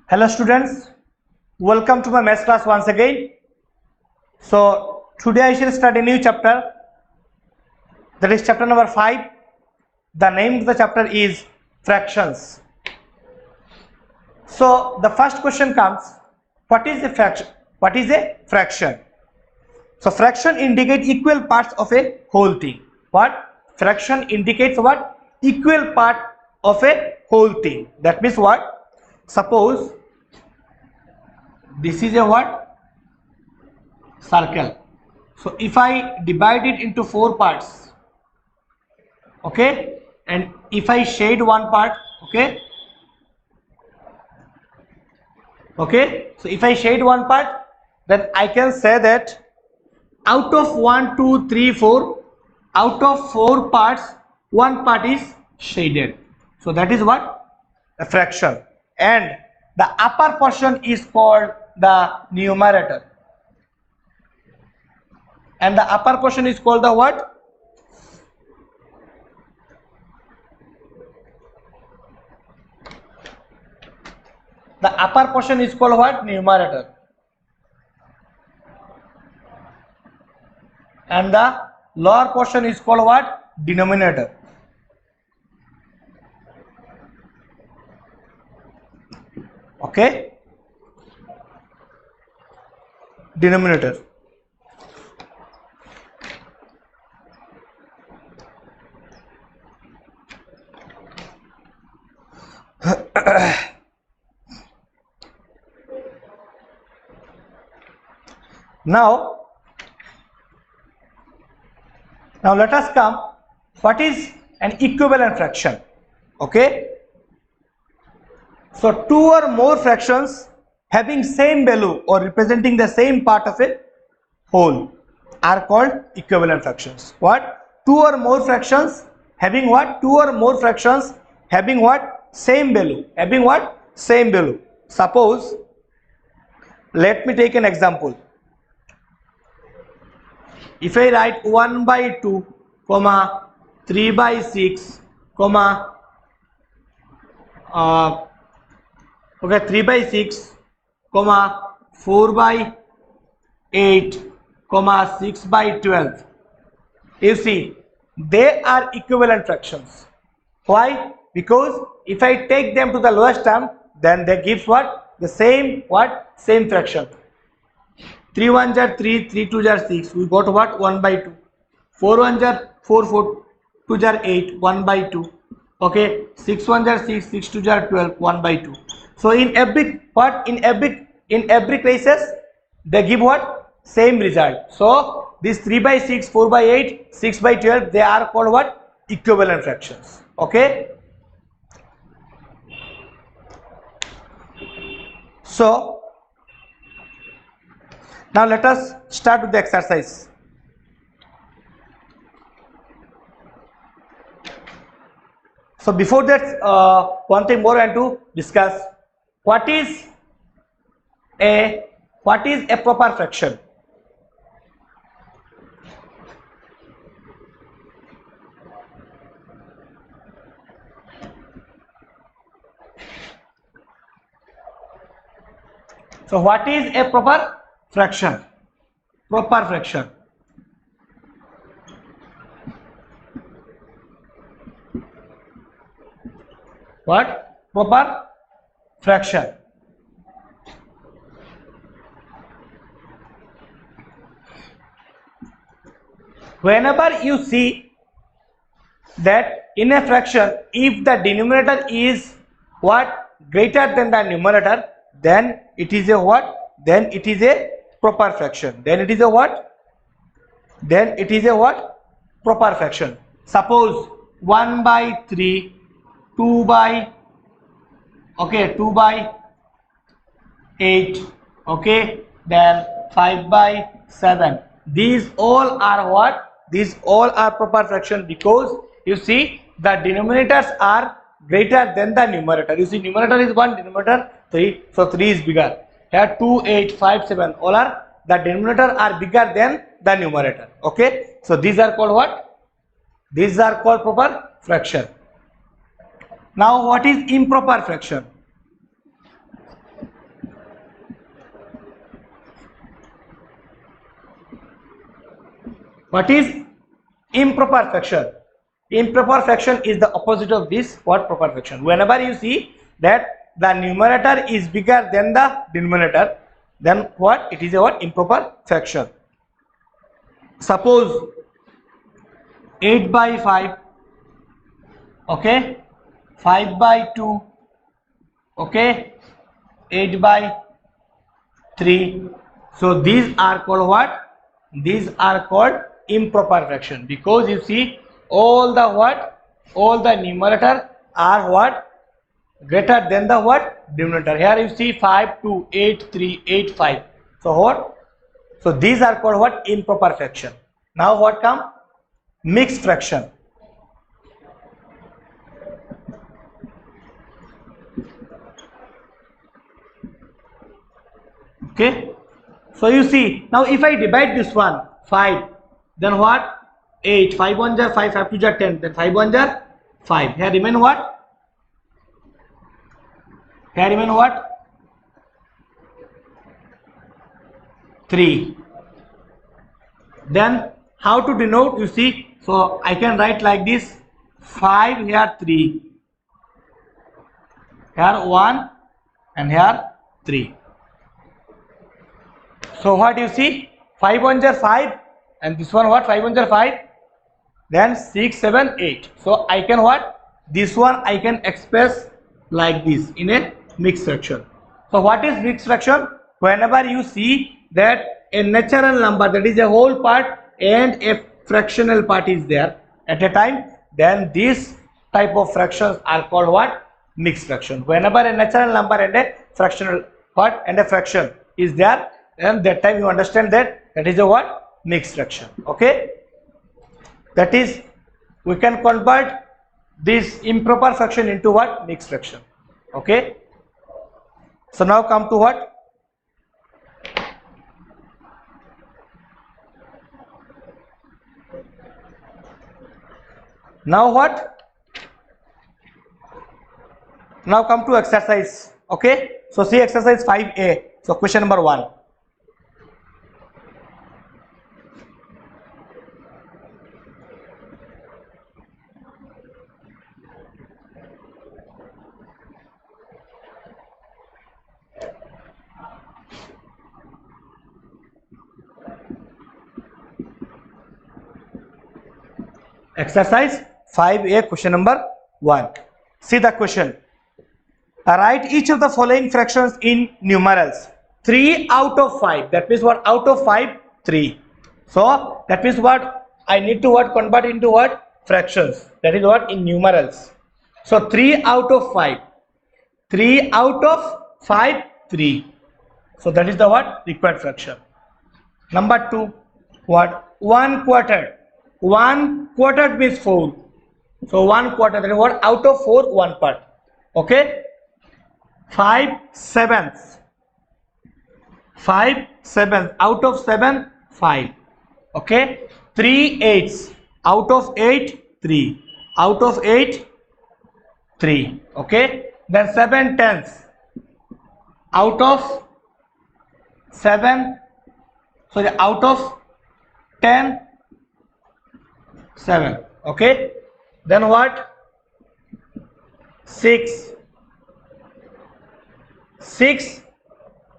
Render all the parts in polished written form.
Hello students, welcome to my maths class once again. So today I shall start a new chapter, that is chapter number 5. The name of the chapter is fractions. So the first question comes, what is a fraction? What is a fraction? So fraction indicates equal parts of a whole thing. What? Fraction indicates what? Equal part of a whole thing. That means what? Suppose this is a what? Circle. So if I divide it into 4 parts, okay, and if I shade one part, okay, so if I shade one part, then I can say that out of 1, 2, 3, 4, out of 4 parts, one part is shaded. So that is what? A fraction. And the upper portion is called the numerator. And the upper portion is called the what? The upper portion is called what? Numerator. And the lower portion is called what? Denominator. Okay? Denominator. Now let us come, what is an equivalent fraction? Okay, so 2 or more fractions having same value or representing the same part of a whole are called equivalent fractions. What? 2 or more fractions having what? 2 or more fractions having what? Same value. Having what? Same value. Suppose, let me take an example. If I write 1 by 2, comma 3 by 6, comma 3 by 6, comma 4 by 8, comma 6 by 12, you see they are equivalent fractions. Why? Because if I take them to the lowest term, then they gives what? The same what? Same fraction. 3 1s are 3, 3 2s are 6, we got what? 1 by 2. 4 1s are 4, 4 2s are 8, 1 by 2. Okay, 6 1s are 6, 6 2s are 12, 1 by 2. So in every what? In every cases they give what? Same result. So this 3 by 6, 4 by 8, 6 by 12, they are called what? Equivalent fractions. Okay. So now let us start with the exercise. So before that, one thing more I want to discuss. What is a proper fraction? So what is a proper fraction? Proper fraction. What? Proper fraction. Whenever you see that in a fraction, if the denominator is what? Greater than the numerator, then it is a what? Then it is a proper fraction. Then it is a what? Then it is a what? Proper fraction. Suppose 1 by 3, 2 by 8, okay, then 5 by 7. These all are what? These all are proper fraction, because you see the denominators are greater than the numerator. You see numerator is 1, denominator 3, so 3 is bigger. Here 2, 8, 5, 7, all are, the denominator are bigger than the numerator. Okay, so these are called what? These are called proper fraction. Now what is improper fraction? What is improper fraction? Improper fraction is the opposite of this what proper fraction. Whenever you see that the numerator is bigger than the denominator, then what it is a what improper fraction. Suppose 8 by 5, okay, 5 by 2, okay, 8 by 3. So these are called what? These are called improper fraction, because you see all the what? All the numerator are what? Greater than the what? Denominator. Here you see 5, 2, 8, 3, 8, 5. So what? So these are called what? Improper fraction. Now what come? Mixed fraction. Okay. So you see, now if I divide this one 5, then what? 8, 5 1 jar 5, 5 2 jar 10, then 5 1 jar 5. Here remain what? Here remain what? 3. Then how to denote? You see, so I can write like this: 5 here 3, here 1, and here 3. So what you see? 5 1 jar 5, and this one what? 5 1 jar 5. Then 6, 7, 8. So I can what? This one I can express like this in a mixed fraction. So what is mixed fraction? Whenever you see that a natural number, that is a whole part, and a fractional part is there at a time, then this type of fractions are called what? Mixed fraction. Whenever a natural number and a fractional part and a fraction is there, then that time you understand that that is a what? Mixed fraction. Okay, that is, we can convert this improper fraction into what? Mixed fraction. Okay, so now come to what? Now what? Now come to exercise. Okay, so see exercise 5a. So question number 1. Exercise 5a, question number 1. See the question. Write each of the following fractions in numerals. 3 out of 5. That means what? Out of 5, 3. So that means what? I need to what? Convert into what? Fractions. That is what? In numerals. So 3 out of 5. 3 out of 5, 3. So that is the what? Required fraction. Number 2. What? 1 quarter. 1 quarter means 4. So 1 quarter, that is what? Out of 4, 1 part. Okay. 5 sevenths. 5 sevenths. Out of 7, 5. Okay. 3 eighths. Out of 8, 3. Out of 8, 3. Okay. Then 7 tenths. Out of 7. Sorry, out of 10, 7. Okay. Then what? 6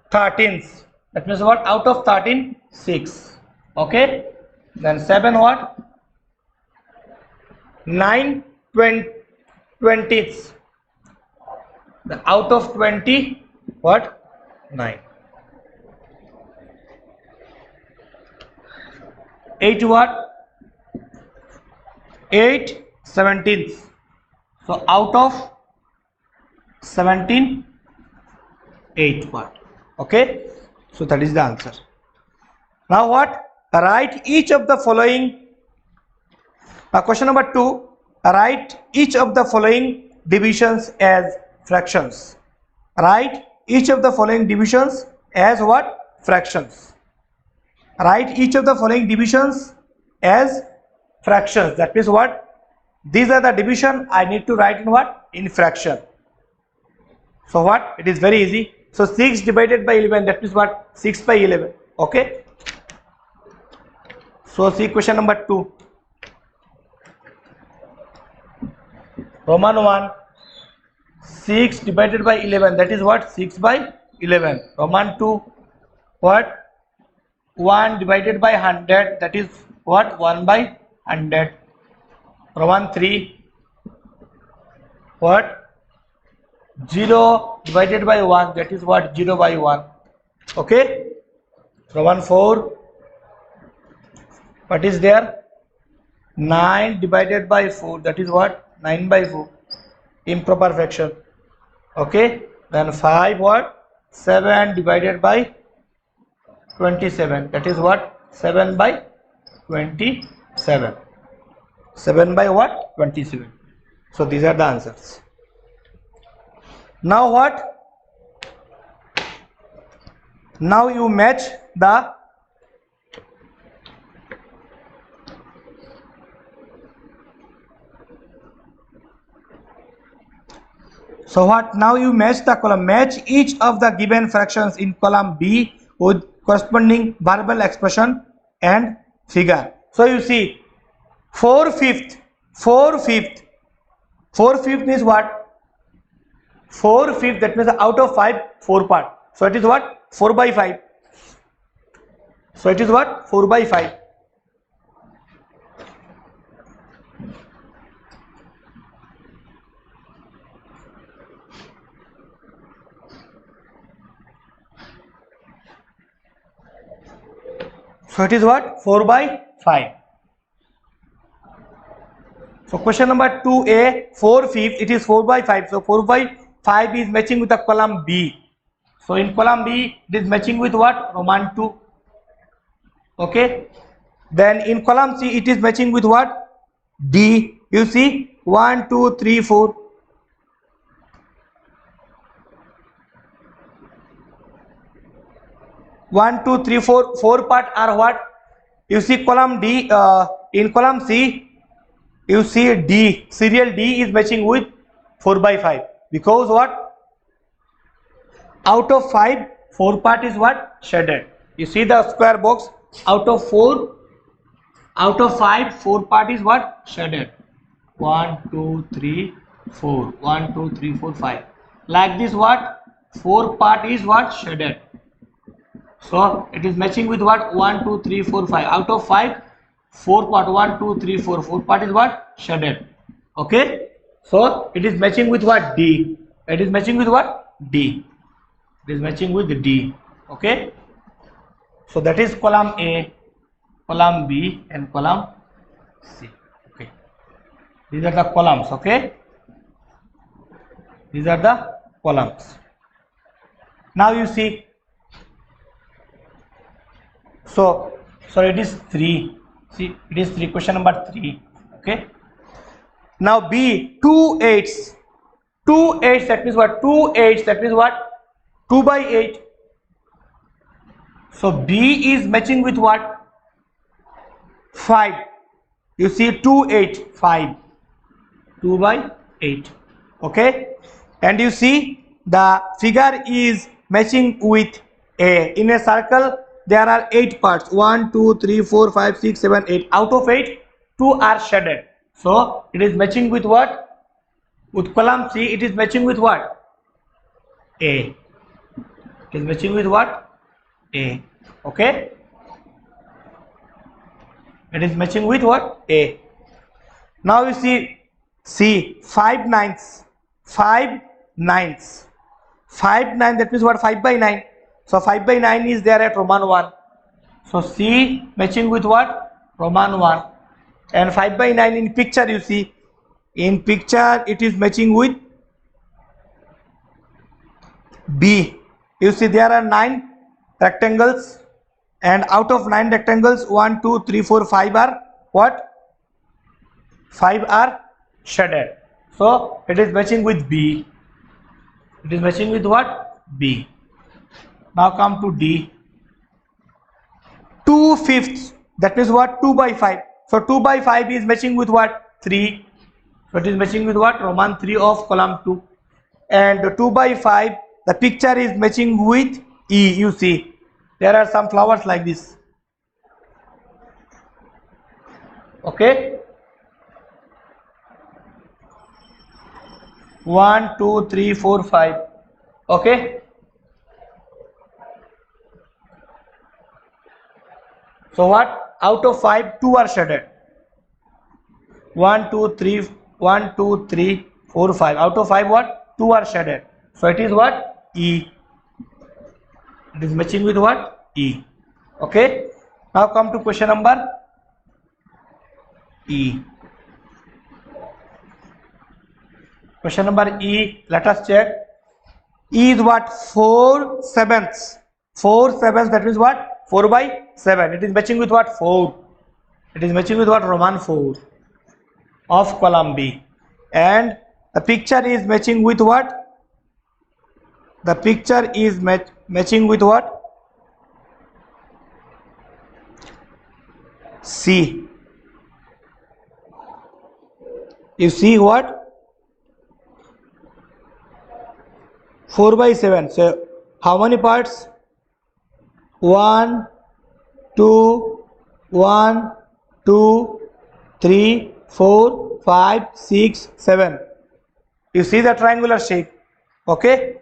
13ths. That means what? Out of 13, 6. Okay. Then 7 what? 9 20ths. Then out of 20 what? 9. 8 what? 8 17ths. So out of 17, 8 part. Okay, so that is the answer. Now what? Write each of the following. Now question number 2. Write each of the following divisions as fractions. Write each of the following divisions as what? Fractions. Write each of the following divisions as fractions. That means what? These are the division I need to write in what? In fraction. So what? It is very easy. So 6 divided by 11, that means what? 6 by 11. Okay. So see question number 2. Roman 1, 6 divided by 11, that is what? 6 by 11. Roman 2, what? 1 divided by 100, that is what? 1 by 100. Roman 3, what? 0 divided by 1, that is what? 0 by 1. Okay. Roman 4, what is there? 9 divided by 4, that is what? 9 by 4. Improper fraction. Okay. Then 5, what? 7 divided by 27, that is what? 7 by 27. 7 by what? 27. So these are the answers. Now what? Now you match the so what? Now you match the column. Match each of the given fractions in column B with corresponding verbal expression and figure. So you see 4/5 is what? 4/5, that means out of 5, 4 part. So it is what? 4 by 5. So it is what? 4 by 5. So it is what? 4 by 5. So question number 2a, 4/5, it is 4 by 5. So 4 by 5 is matching with the column B. So in column B, it is matching with what? Roman 2. Okay. Then in column C, it is matching with what? D. You see 1, 2, 3, 4. One, two, three, four. 4 part are what? You see column D. In column C, you see D. Serial D is matching with 4 by 5. Because what? Out of 5, 4 part is what? Shaded. You see the square box? Out of 5, 4 part is what? Shaded. 1, 2, 3, 4. 1, 2, 3, 4, 5. Like this what? 4 part is what? Shaded. So it is matching with what? 1, 2, 3, 4, 5. Out of 5, 4 part. 1, 2, 3, 4. 4 part is what? Shaded. Okay. So it is matching with what? D. It is matching with what? D. It is matching with D. Okay. So that is column A, column B, and column C. Okay. These are the columns. Okay. These are the columns. Now you see. So it is 3. See, it is 3. Question number 3. Okay. Now B, 2 8s. 2 8s, that means what? 2 8s, that means what? 2 by 8. So B is matching with what? 5. You see 2 8, 5. 2 by 8. Okay. And you see the figure is matching with A. In a circle, there are 8 parts. 1, 2, 3, 4, 5, 6, 7, 8. Out of 8, 2 are shaded. So it is matching with what? With column C, it is matching with what? A. It is matching with what? A. Okay. It is matching with what? A. Now you see C, 5 9ths. 5 9ths. 5 9, that means what? 5 by 9. So 5 by 9 is there at Roman 1. So C matching with what? Roman 1. And 5 by 9 in picture, you see. In picture, it is matching with B. You see there are 9 rectangles. And out of 9 rectangles, 1, 2, 3, 4, 5 are what? 5 are shaded. So it is matching with B. It is matching with what? B. Now come to D. 2/5, that means what? 2 by 5. So 2 by 5 is matching with what? 3. So it is matching with what? Roman 3 of column 2. And 2 by 5, the picture is matching with E. You see, there are some flowers like this. Okay, 1 2 3 4 5. Okay, so what, out of 5 2 are shaded. 1 2 3 1 2 3 4 5, out of 5 what, 2 are shaded, so it is what, E. It is matching with what, E. Okay, now come to question number E. Question number E, let us check. E is what, 4 sevenths. 4 sevenths, that means what, 4 by 7. It is matching with what, 4. It is matching with what, Roman 4 of column B. And the picture is matching with what? The picture is matching with what? C. You see what? 4 by 7. So how many parts? 1, 2, 1, 2, 3, 4, 5, 6, 7. You see the triangular shape. Okay?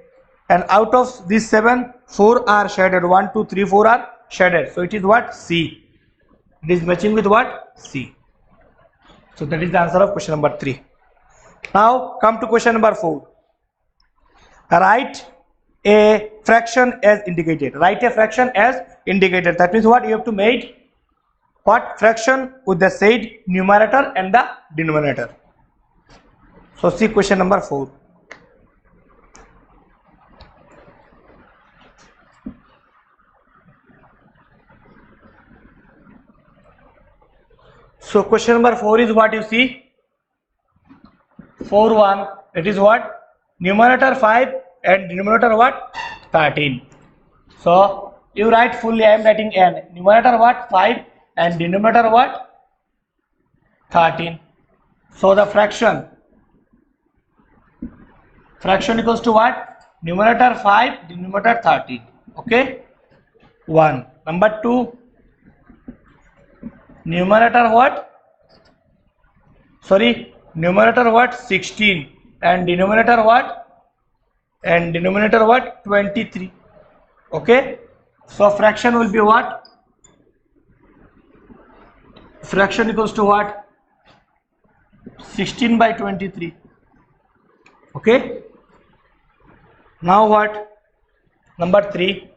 And out of these 7, 4 are shaded. 1, 2, 3, 4 are shaded. So it is what? C. It is matching with what? C. So that is the answer of question number 3. Now come to question number 4. Write a fraction as indicated. Write a fraction as indicated. That means what, you have to make what, fraction with the said numerator and the denominator. So see question number 4. So question number 4 is what you see, 4 1, it is what, numerator 5 and denominator what, 13. So you write fully, I am writing n, numerator what, 5 and denominator what, 13. So the fraction equals to what, numerator 5 denominator 13. Okay, 1. Number 2, numerator what, sorry, numerator what, 16 and denominator what, 23. Okay, so fraction will be what, fraction equals to what, 16 by 23. Okay, now what, number 3,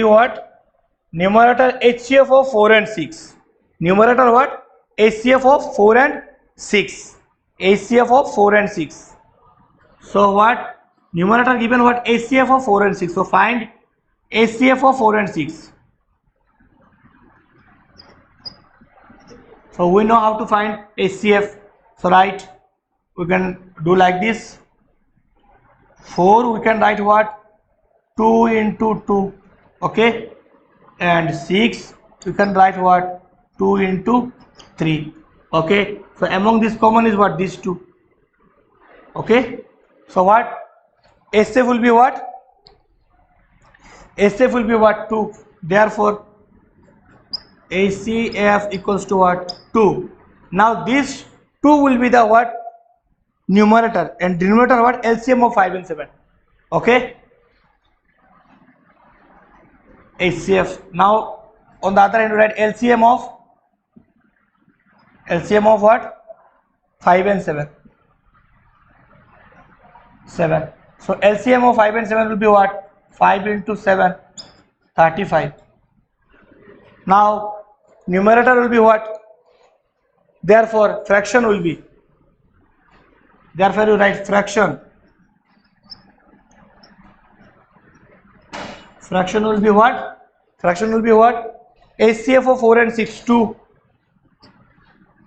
what, numerator HCF of 4 and 6, numerator what, HCF of 4 and 6, HCF of 4 and 6. So what, numerator given what, HCF of 4 and 6. So find HCF of 4 and 6. So we know how to find HCF. So right, we can do like this. 4 we can write what, 2 into 2. Okay, and 6 we can write what, 2 into 3. Okay, so among this common is what, these 2. Okay, so what, HCF will be what, HCF will be what, 2. Therefore HCF equals to what, 2. Now this 2 will be the what, numerator, and denominator what, LCM of 5 and 7. Okay, HCF. Now on the other hand, write LCM of what, 5 and 7. So LCM of 5 and 7 will be what, 5 into 7, 35. Now numerator will be what, therefore fraction will be, therefore you write fraction will be what, HCF of 4 and 6, 2,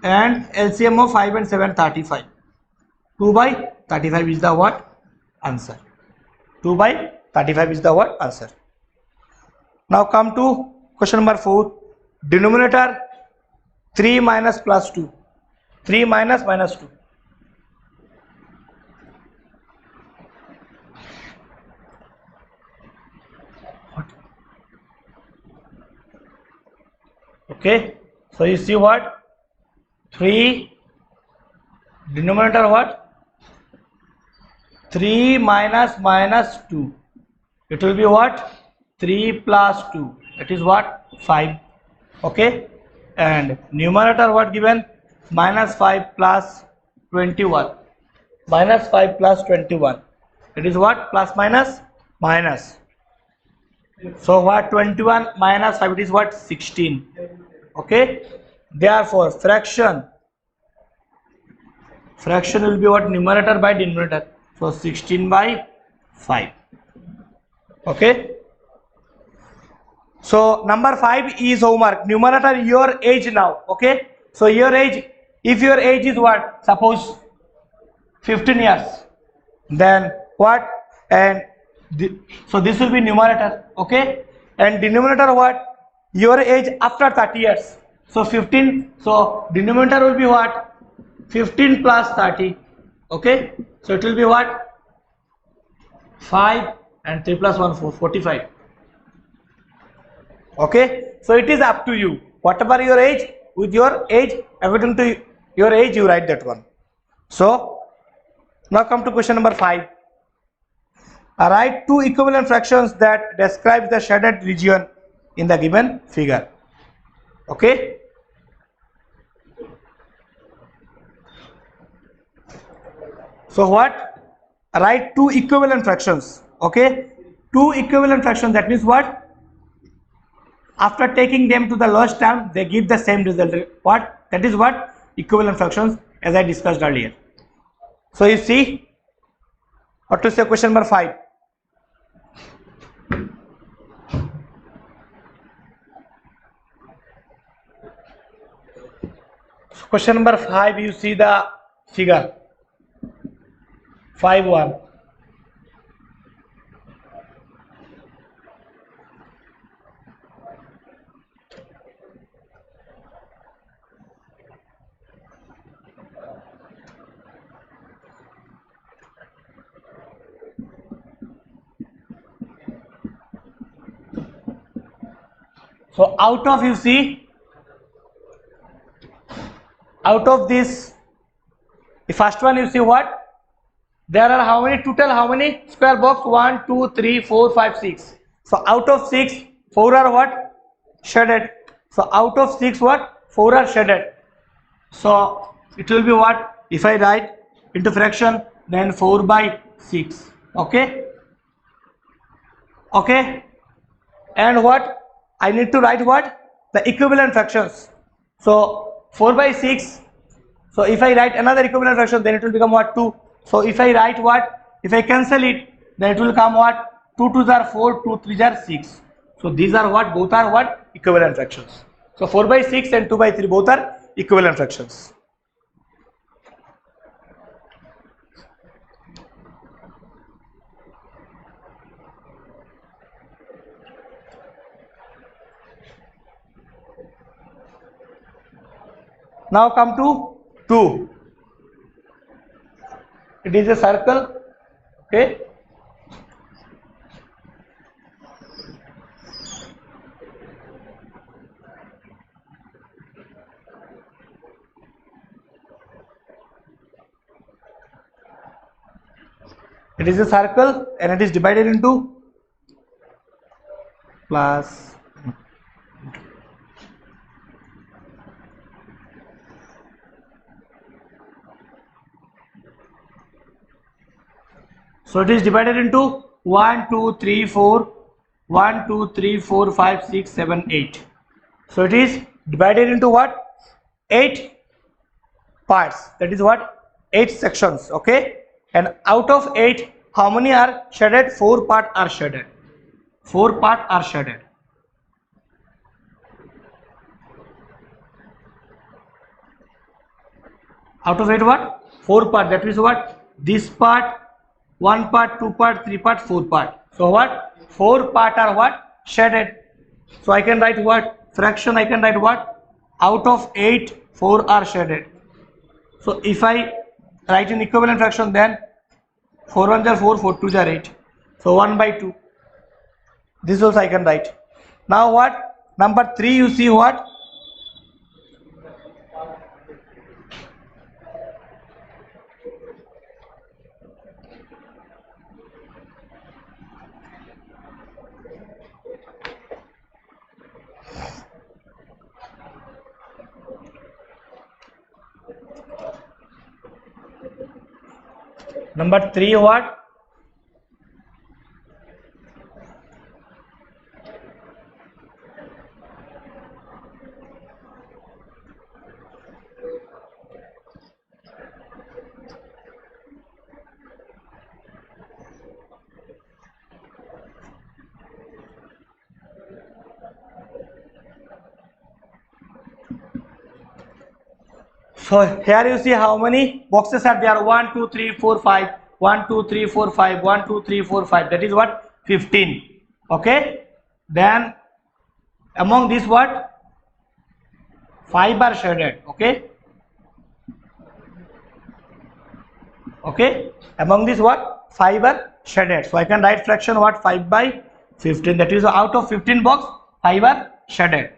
and LCM of 5 and 7, 35. 2 by 35 is the what, answer. 2 by 35 is the what, answer. Now come to question number 4. Denominator 3 minus plus 2. 3 minus 2. Okay, so you see what? 3 denominator what? 3 minus 2. It will be what? 3 plus 2. It is what? 5. Okay, and numerator what given? Minus 5 plus 21. Minus 5 plus 21. It is what? Plus minus minus. So what? 21 minus 5, it is what? 16. Okay, therefore fraction will be what? Numerator by denominator. So 16 by 5. Okay, so number 5 is homework. Numerator your age now. Okay, so your age, if your age is what? Suppose 15 years, then what? And so this will be numerator. Okay, and denominator what? Your age after 30 years. So 15, so denominator will be what? 15 plus 30. Okay, so it will be what? 5 and 3 plus 1 4, 45. Okay, so it is up to you. Whatever your age, with your age, according to your age, you write that one. So now come to question number 5. Write two equivalent fractions that describes the shaded region in the given figure. Okay, so what? Write two equivalent fractions. Okay, two equivalent fractions, that means what? After taking them to the lowest term, they give the same result. What? That is what? Equivalent fractions, as I discussed earlier. So you see what to say. Question number 5. So question number 5, you see the figure 5-1. So out of, you see, out of this, the first one, you see what? There are how many total? How many square box? 1, 2, 3, 4, 5, 6. So out of 6, 4 are what? Shaded. So out of 6 what? 4 are shaded. So it will be what? If I write into fraction, then 4 by 6. Okay. Okay. And what? I need to write what? The equivalent fractions. So 4 by 6. So if I write another equivalent fraction, then it will become what? 2. So if I write what? If I cancel it, then it will come what? 2 2s are 4, 2 3s are 6. So these are what? Both are what? Equivalent fractions. So 4 by 6 and 2 by 3 both are equivalent fractions. Now come to 2. It is a circle. Okay. It is a circle and it is divided into plus. So it is divided into 1, 2, 3, 4, 1, 2, 3, 4, 5, 6, 7, 8. So it is divided into what? 8 parts. That is what? 8 sections. Okay. And out of 8, how many are shaded? 4 parts are shaded. 4 parts are shaded. Out of 8 what? 4 parts. That means what? This part, 1 part, 2 part, 3 part, 4 part. So what? 4 part are what? Shaded. So I can write what? Fraction, I can write what? Out of 8, 4 are shaded. So if I write an equivalent fraction, then 4 1s are 4, 4 2s are 8. So 1 by 2. This also I can write. Now what? Number 3, you see what? Number 3 what? So here you see how many boxes are there. 1 2 3 4 5, 1 2 3 4 5, 1 2 3 4 5, that is what? 15. Okay, then among these what? 5 are shaded. Okay, among these what? 5 are shaded. So I can write fraction what? 5 by 15, that is out of 15 box 5 are shaded.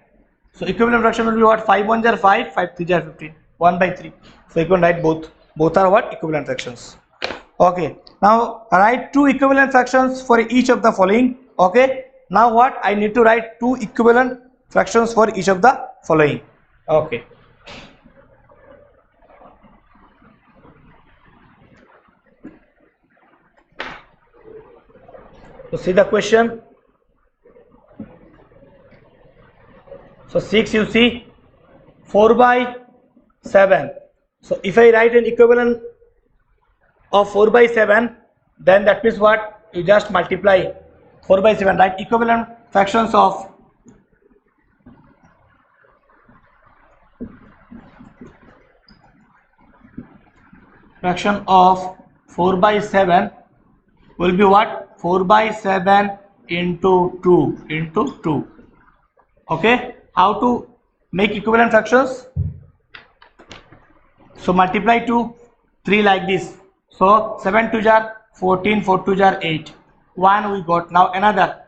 So equivalent fraction will be what? 5 1s are 5, 5 3s are 15, 1 by 3. So you can write both are what? Equivalent fractions. Okay, now write 2 equivalent fractions for each of the following. Okay, now what? I need to write 2 equivalent fractions for each of the following. Okay, so see the question. So 6 you see, 4 by 7. So if I write an equivalent of 4 by 7, then that means what? You just multiply 4 by 7, right? Equivalent fractions of fraction of 4 by 7 will be what? 4 by 7 into 2 into 2. Okay, how to make equivalent fractions? So multiply 2 3 like this. So 7 2 jar 14, 4 2 jar 8, 1 we got. Now another,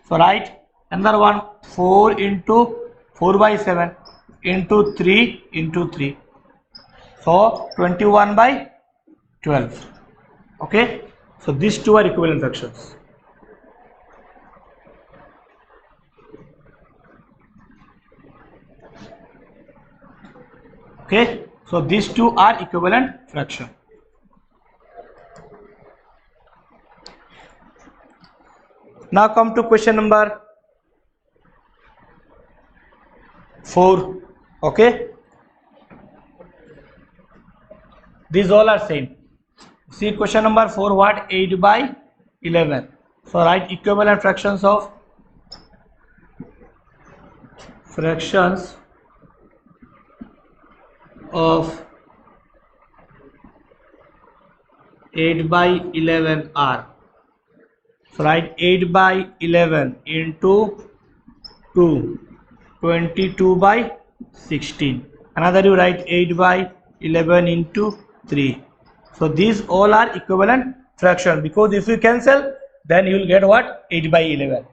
so write another one, 4 into 4 by 7 into 3 into 3, so 21 by 12. Okay, so these two are equivalent fractions. Okay, so these two are equivalent fraction. Now come to question number 4. Okay, these all are same. See question number 4 what? 8 by 11. So write equivalent fractions of 8 by 11 are. So write 8 by 11 into 2, 22 by 16. Another you write 8 by 11 into 3. So these all are equivalent fraction, because if you cancel then you will get what? 8 by 11.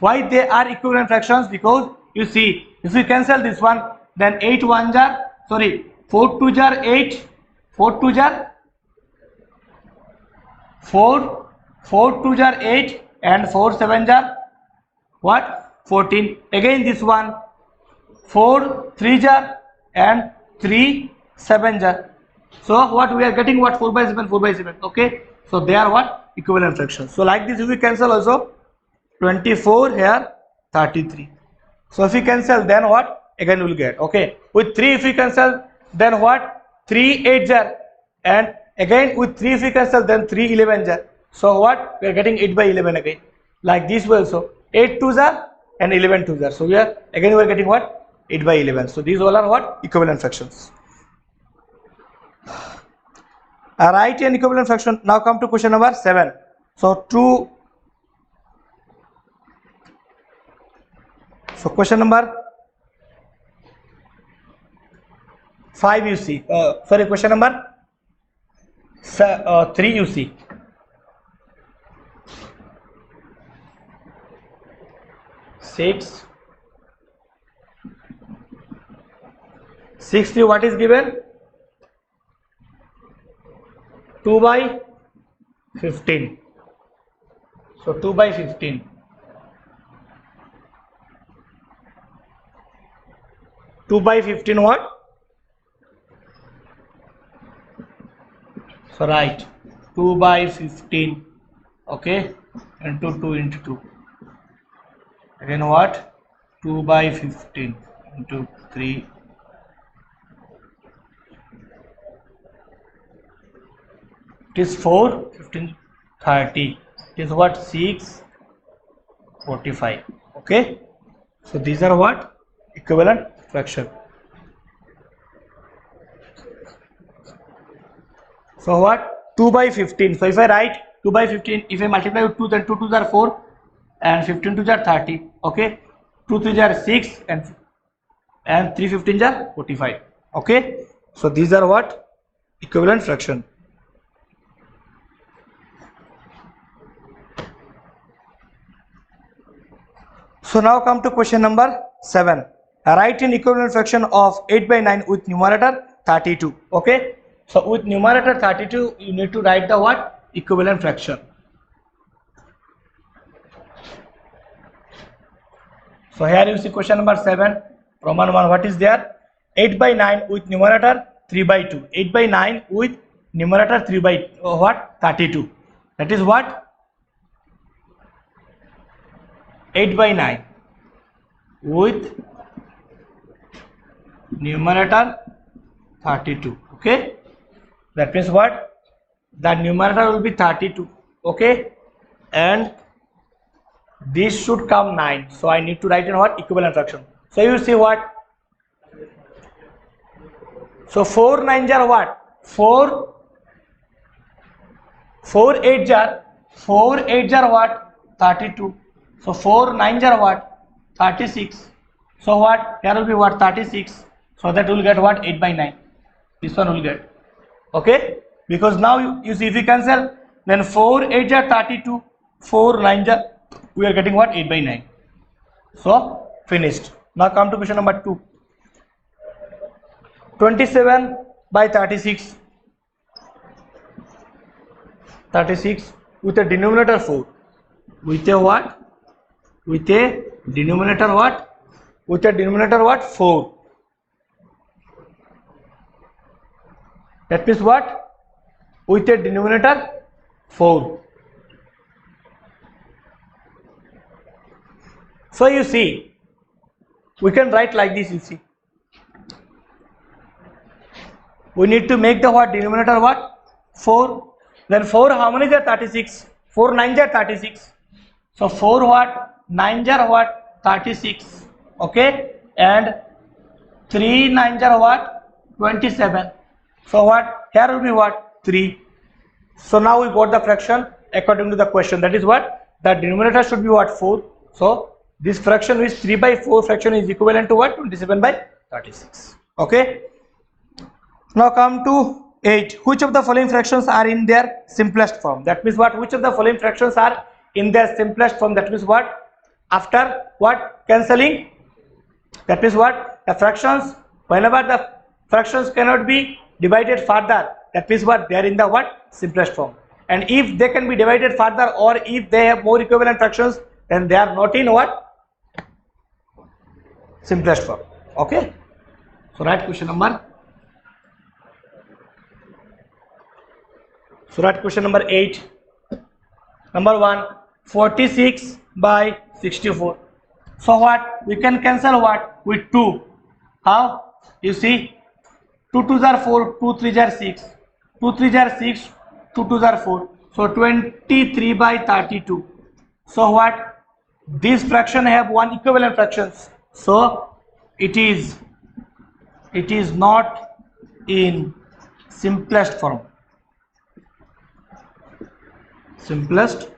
Why they are equivalent fractions? Because you see, if you cancel this one, then 8 1 jar, sorry, 4 2 jar 8, 4 2 jar 4, 4 2 jar 8, and 4 7 jar what? 14. Again this one, 4 3 jar and 3 7 jar. So what we are getting? What? 4 by 7, 4 by 7. Okay, so they are what? Equivalent fractions. So like this, if we cancel also, 24 here, 33. So if we cancel, then what? Again we will get. Okay, with 3 if we cancel, then what? 3 8 jar, and again with 3 if we cancel, then 3 11 jar. So what? We are getting 8 by 11 again. Like this way also, 8 2 jar and 11 2 jar. So we are getting what? 8 by 11. So these all are what? Equivalent fractions. Write an equivalent fraction. Now come to question number 7. So question number 5 you see. Sorry, question number 3 you see. 6 3 what is given? 2 by 15. So 2 by 15. 2 by 15 what? So write 2 by 15, okay, into 2 into 2. Again what? 2 by 15 into 3. It is 4, 15, 30. It is what? 6, 45. Okay. So these are what? Equivalent fraction. So what? 2 by 15. So if I write 2 by 15, if I multiply with 2, then 2 2s are 4 and 15 2s are 30. Okay. 2 3s are 6 and 3 15s are 45. Okay. So these are what? Equivalent fraction. So now come to question number 7. Write an equivalent fraction of 8 by 9 with numerator 32. Okay. So with numerator 32, you need to write the what? Equivalent fraction. So here you see question number 7, Roman 1, what is there? 8 by 9 with numerator 3 by 2. 8 by 9 with numerator 3 by what? 32. That is what? 8 by 9 with numerator 32. Okay. That means what? The numerator will be 32. Okay. And this should come 9. So I need to write in what? Equivalent fraction. So you see what? So 4 9s are what? 4 8s are what? 32. So 4 9s are what? 36. So what? Here will be what? 36. So that will get what? 8 by 9. This one will get. Okay. Because now you see, if we cancel, then 4 8s are 32. 4 9s are, we are getting what? 8 by 9. So finished. Now come to question number 2. 27 by 36. 36 with a denominator 4. With a what? With a denominator what? With a denominator what? 4. That means what? With a denominator 4. So you see, we can write like this, you see. We need to make the what? Denominator what? 4. Then 4, how many are 36? 4 9s are 36. So 4 what? 9s are what? 36. Okay. And 3 9s are what? 27. So what? Here will be what? 3. So now we got the fraction according to the question. That is what? The denominator should be what? 4. So this fraction is 3 by 4 fraction is equivalent to what? 27 by 36. Okay. Now come to 8. Which of the following fractions are in their simplest form? That means what? Which of the following fractions are in their simplest form? That means what? After what? Cancelling. That means what? The fractions, whenever the fractions cannot be divided further, that means what? They are in the what? Simplest form. And if they can be divided further, or if they have more equivalent fractions, then they are not in what? Simplest form. Okay. So write question number. So write question number 8. Number 1, 46 by 64. So what? We can cancel what? With 2. How? You see, 2 2s are 4, 2 3s are 6, 2 3s are 6, 2 2s are 4. So 23 by 32. So what? This fraction have one equivalent fractions. So it is not in simplest form. Simplest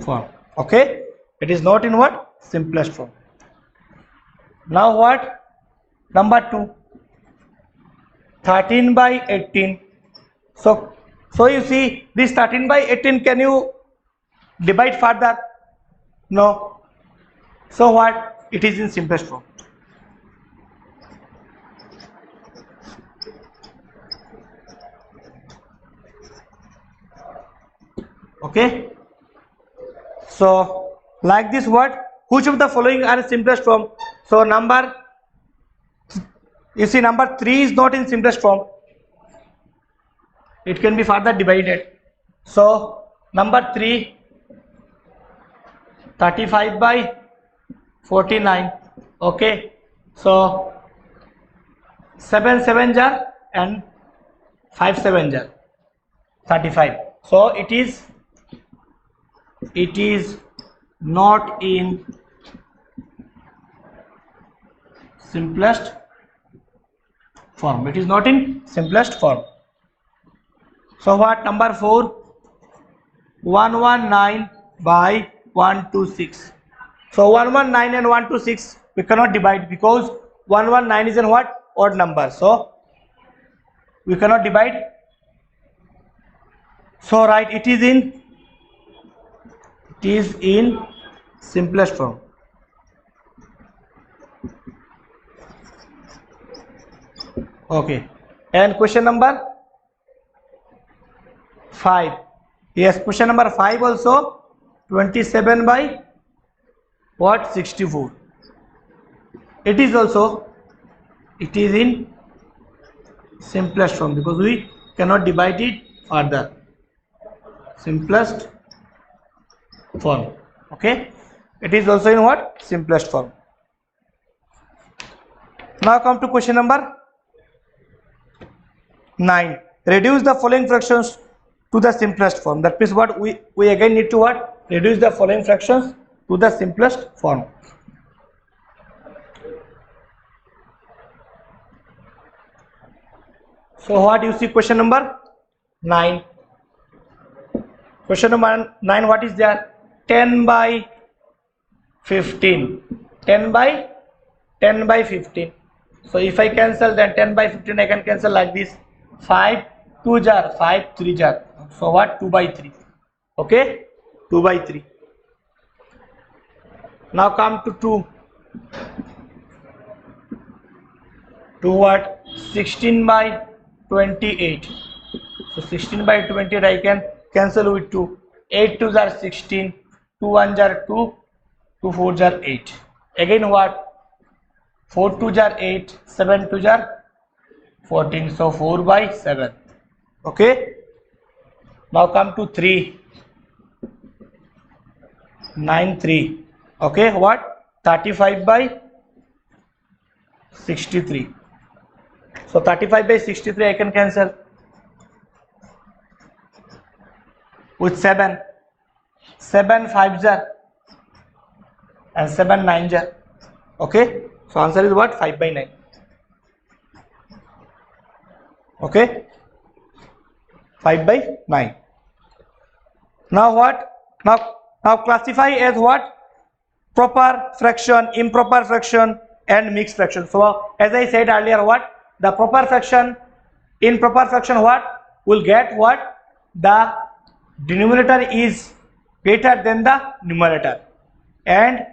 form. Okay. It is not in what? Simplest form. Now what? Number 2. 13 by 18. So you see, this 13 by 18, can you divide further? No. So what? It is in simplest form. Okay. So like this, what? Which of the following are in simplest form? So number, you see, number 3 is not in simplest form. It can be further divided. So number 3, 35 by 49. Okay, so 7 7 jar and 5 7 jar 35. So it is not in simplest form. It is not in simplest form. So what? Number 4, 119 by 126. So 119 and 126 we cannot divide because 119 is in what? Odd number. So we cannot divide. So right, it is in simplest form. Okay, and question number 5. Yes, question number 5 also, 27 by what? 64. It is in simplest form because we cannot divide it further. Simplest form. Okay, it is also in what? Simplest form. Now come to question number 9. Reduce the following fractions to the simplest form. That means what? We again need to what? Reduce the following fractions to the simplest form. So what you see? Question number 9. Question number 9, what is there? 10 by 15. 10 by 15. So if I cancel, then 10 by 15 I can cancel like this. 5 2 jar, 5 3 jar. So what? 2 by 3. Okay, 2 by 3. Now come to 2. 2 what? 16 by 28. So 16 by 28 I can cancel with 2. 8 2 jar 16. 2 1 jar 2. 2 4 jar 8. Again what? 4 2 jar 8. 7 2 jar 14. So 4 by 7. Okay. Now come to 3. 9 3. Okay, what? 35 by 63. So 35 by 63 I can cancel with 7. 7 5 jar and 7 9 jar. Okay, so answer is what? 5 by 9. Okay, 5 by 9. Now what? Now classify as what? Proper fraction, improper fraction and mixed fraction. So as I said earlier, what? The proper fraction, in proper fraction what? Will get what? The denominator is greater than the numerator, and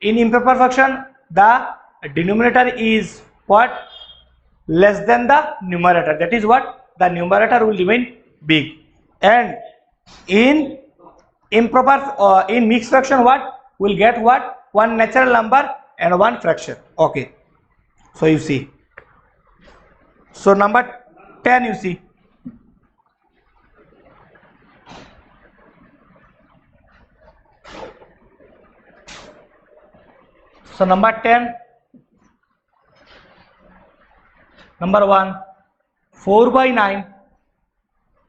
in improper fraction the denominator is what? Less than the numerator. That is what? The numerator will remain big. And in improper in mixed fraction what? Will get what? One natural number and one fraction. Okay, so you see. So number 10 you see. So number 10, number 1, 4 by 9.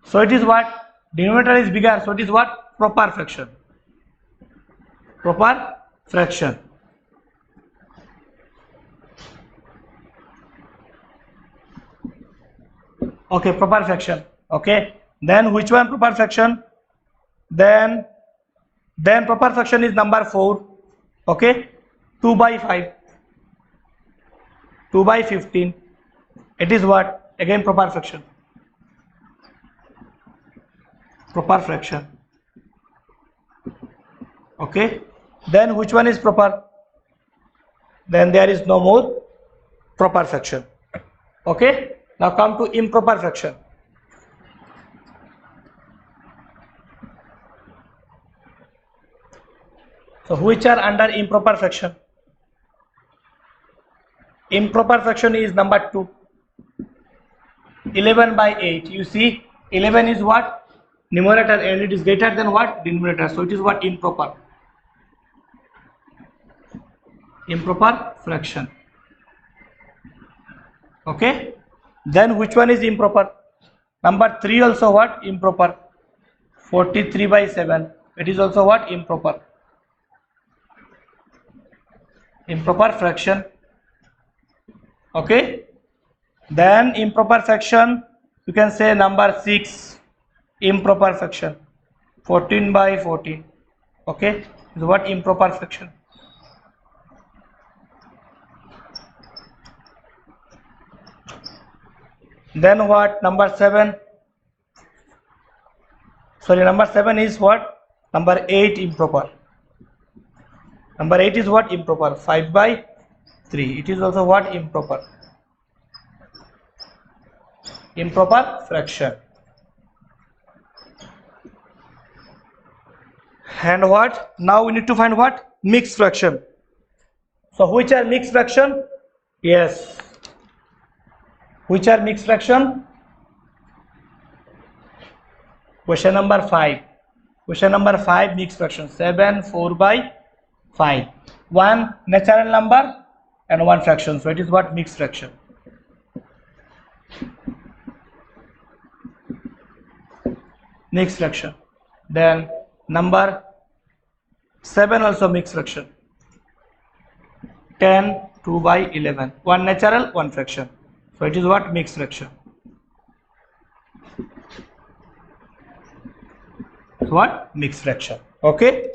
So it is what? Denominator is bigger, so it is what? Proper fraction. Proper fraction. Okay, proper fraction. Okay, then which one proper fraction? Then proper fraction is number 4. Okay, 2 by 5, 2 by 15. It is what? Again proper fraction. Proper fraction. Okay, then which one is proper? Then there is no more proper fraction. Okay, now come to improper fraction. So which are under improper fraction? Improper fraction is number 2. 11 by 8. You see, 11 is what? numerator and it is greater than what? Denominator. So it is what? Improper. Improper fraction. Okay. Then which one is improper? Number 3 also what? Improper. 43/7. It is also what? Improper. Improper fraction. Okay. Then improper fraction, you can say number 6, improper fraction. 14/14. Okay. Is what? Improper fraction. Then what? Number 7. Sorry, number 7 is what? Number 8, improper. Number 8 is what? Improper. 5/3. It is also what? Improper. Improper fraction. And what? Now we need to find what? Mixed fraction. So which are mixed fraction? Yes. Which are mixed fraction? Question number 5. Question number 5, mixed fraction. 7 4/5. One natural number and one fraction. So it is what? Mixed fraction. Mixed fraction. Then number 7 also mixed fraction. 10 2/11. One natural, one fraction. So it is what? Mixed fraction. What? Mixed fraction. Okay.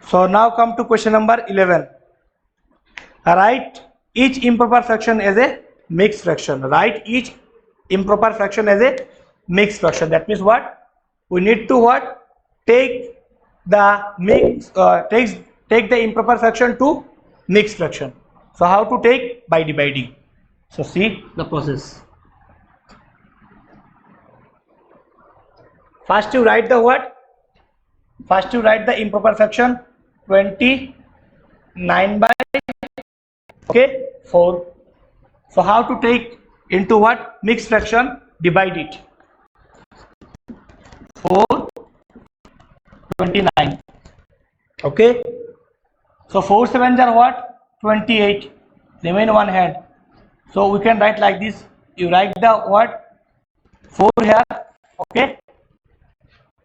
So now come to question number 11. Write each improper fraction as a mixed fraction. Write each improper fraction as a mixed fraction. That means what? We need to what? Take the take the improper fraction to mixed fraction. So how to take? By dividing. So see the process. First you write the what? First you write the improper fraction. 29/4. So how to take into what? Mixed fraction? Divide it. 4 29. Okay. So 4 7s are what? 28. Remain one hand. So we can write like this. You write the what? 4 here. Okay.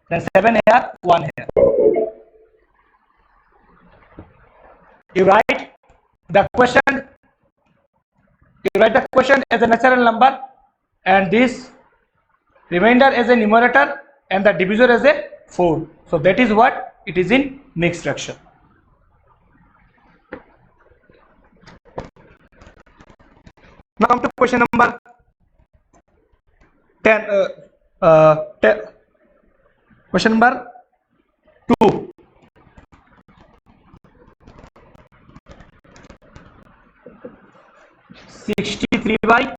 Then 7 here, 1 here. You write the question. You write the question as a natural number, and this remainder as a numerator, and the divisor as a 4. So that is what? It is in mixed fraction. Now come to question number 10. Question number 2. 63/10.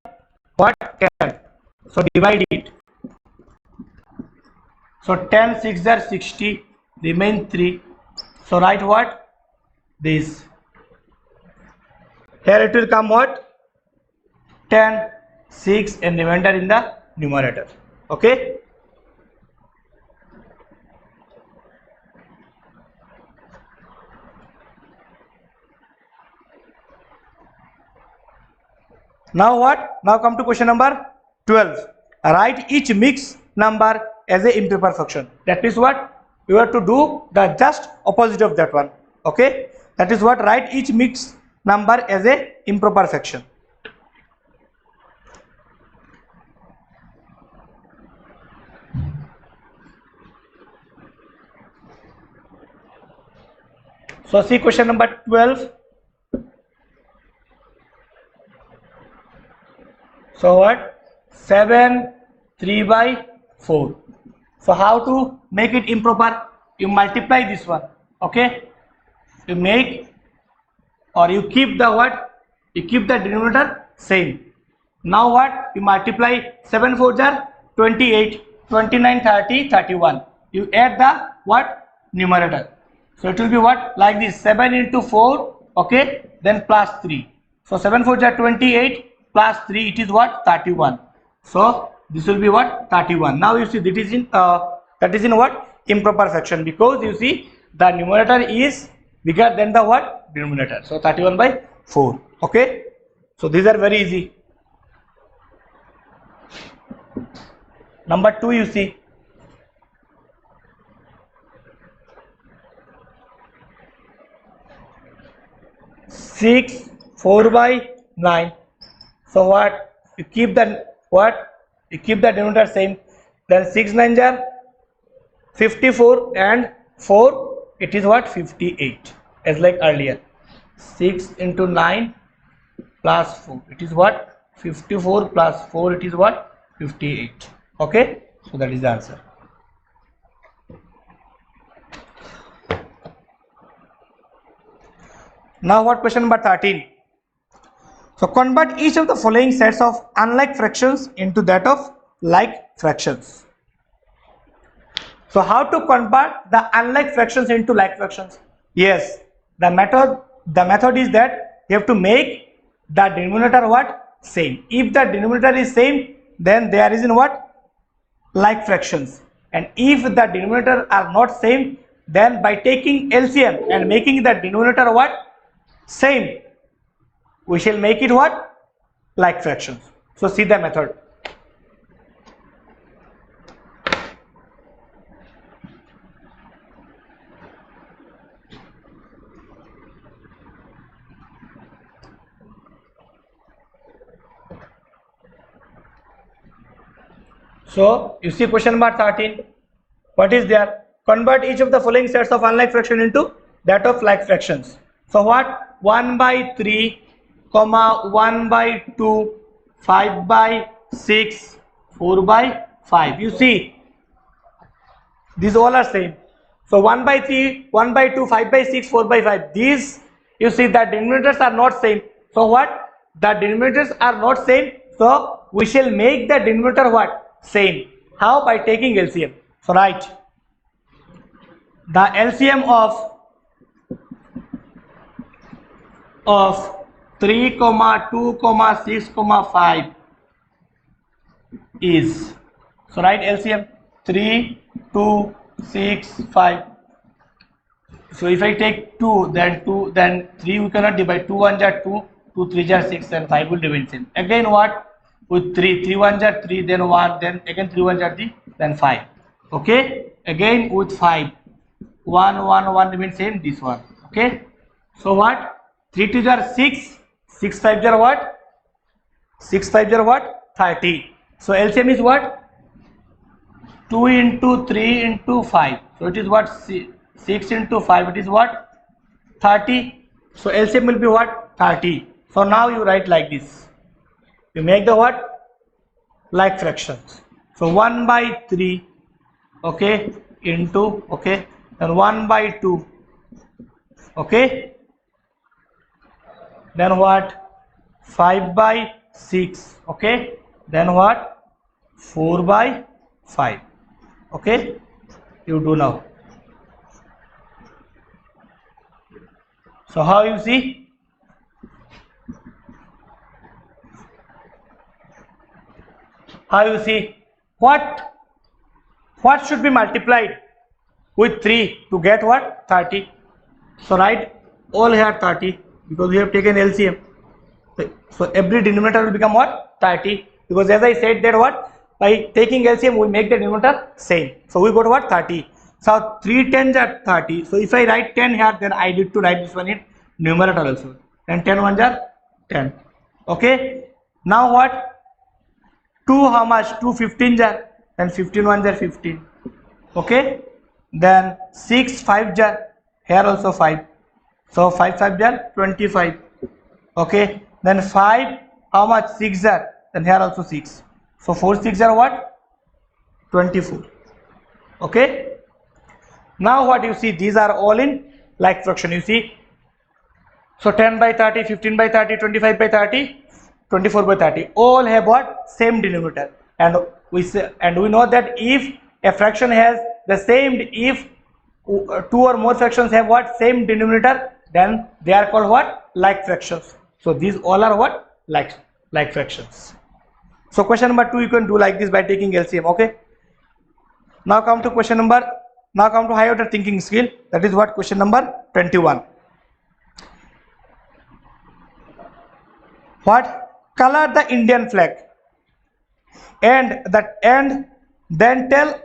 So divide it. So 10 6 are 60. Remain 3. So write what? This. Here it will come what? 10 6 and remainder in the numerator. Okay. Now what? Now come to question number 12. Write each mixed number as a improper fraction. That is what? You have to do the just opposite of that one. Okay. That is what? Write each mixed number as a improper fraction. So see question number 12. So what? 7 3/4. So how to make it improper? You multiply this one. Okay. You make or you keep the what? You keep the denominator same. Now what? You multiply 7 4s are 28, 29 30 31. You add the what? Numerator. So it will be what? Like this. 7 into 4. Okay. Then plus 3. So 7 4 are 28 plus 3, it is what? 31. So this will be what? 31. Now you see that is in what? Improper fraction, because you see the numerator is bigger than the what? Denominator. So 31 by 4. Okay. So these are very easy. Number 2, you see. Six 4 by 9. So what? You keep the what? You keep the denominator same. Then 6 9 are 54 and 4, it is what? 58, as like earlier. 6 into 9 plus 4, it is what? 54 plus 4, it is what? 58. Okay, so that is the answer. Now what? Question number 13. So convert each of the following sets of unlike fractions into that of like fractions. So how to convert the unlike fractions into like fractions? Yes, the method is that you have to make the denominator what? Same. If the denominator is same, then there is in what? Like fractions. And if the denominator are not same, then by taking LCM and making the denominator what? Same, we shall make it what? Like fractions. So see the method. So you see question number 13. What is there? Convert each of the following sets of unlike fraction into that of like fractions. So what? 1 by 3, 1 by 2, 5 by 6, 4 by 5. You see, these all are same. So 1 by 3, 1 by 2, 5 by 6, 4 by 5. These, you see, the denominators are not same. So what? The denominators are not same. So we shall make the denominator what? Same. How? By taking LCM. So write the LCM of 3, 2, 6, 5 is, so write LCM 3, 2, 6, 5. So if I take 2, then 3 we cannot divide. 2 1 are 2, 2 3 are 6, and 5 will divide same. Again what? With 3 1 are 3, then 1, then again 3 1 are 3, then 5. Okay. Again with 5, 1 1 1 remains same. This one. Okay. So what? 3 2 are 6, 6 5 are what? 6 5 are what? 30. So LCM is what? 2 into 3 into 5. So it is what? 6 into 5. It is what? 30. So LCM will be what? 30. So now you write like this. You make the what? Like fractions. So 1 by 3. Okay. Into. Okay. Then 1 by 2. Okay. Then what? 5 by 6. Okay. Then what? 4 by 5. Okay. You do now. So how you see? How you see? What should be multiplied with 3 to get what? 30. So write all here 30, because we have taken LCM. So every denominator will become what? 30, because as I said that what? By taking LCM we make the denominator same. So we got what? 30. So 3 10s are 30. So if I write 10 here, then I need to write this one in numerator also. And 10 1s are 10. Okay. Now what? 2 how much? 2 15s are, and 15 1s are 15. Okay. Then 6 5s are, here also 5. So 5 5s are 25. Okay. Then 5 how much? 6 are, then here also 6. So 4 6 are what? 24. Okay. Now what you see? These are all in like fraction. You see. So 10 by 30, 15 by 30, 25 by 30, 24 by 30. All have what? Same denominator. And we know that if a fraction has the same, if 2 or more fractions have what? Same denominator, then they are called what? Like fractions. So these all are what? Like fractions. So question number 2 you can do like this by taking LCM. Okay. Now come to high order thinking skill. That is what question number 21. What? Color the Indian flag and then tell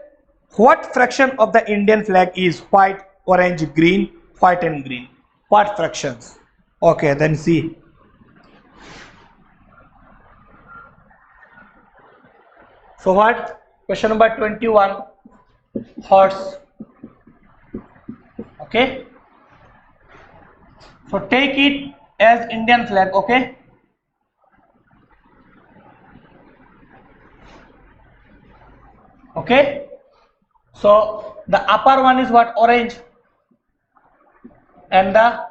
what fraction of the Indian flag is white, orange, green, white and green. What fractions? Okay, then see. So what? Question number 21. Horse. Okay. So take it as Indian flag. Okay. Okay. So the upper one is what? Orange. And the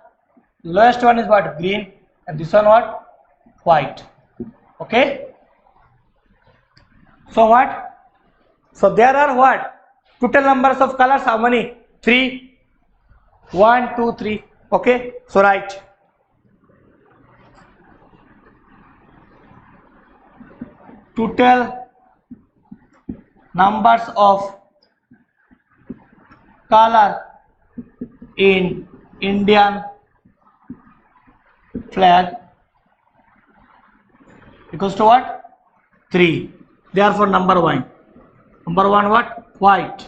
lowest one is what? Green. And this one what? White. Okay. So what? So there are what? Total numbers of colors, how many? 3. 1, 2, 3. Okay. So write. Total numbers of color in Indian flag equals to what? 3. Therefore number 1. Number 1 what? White.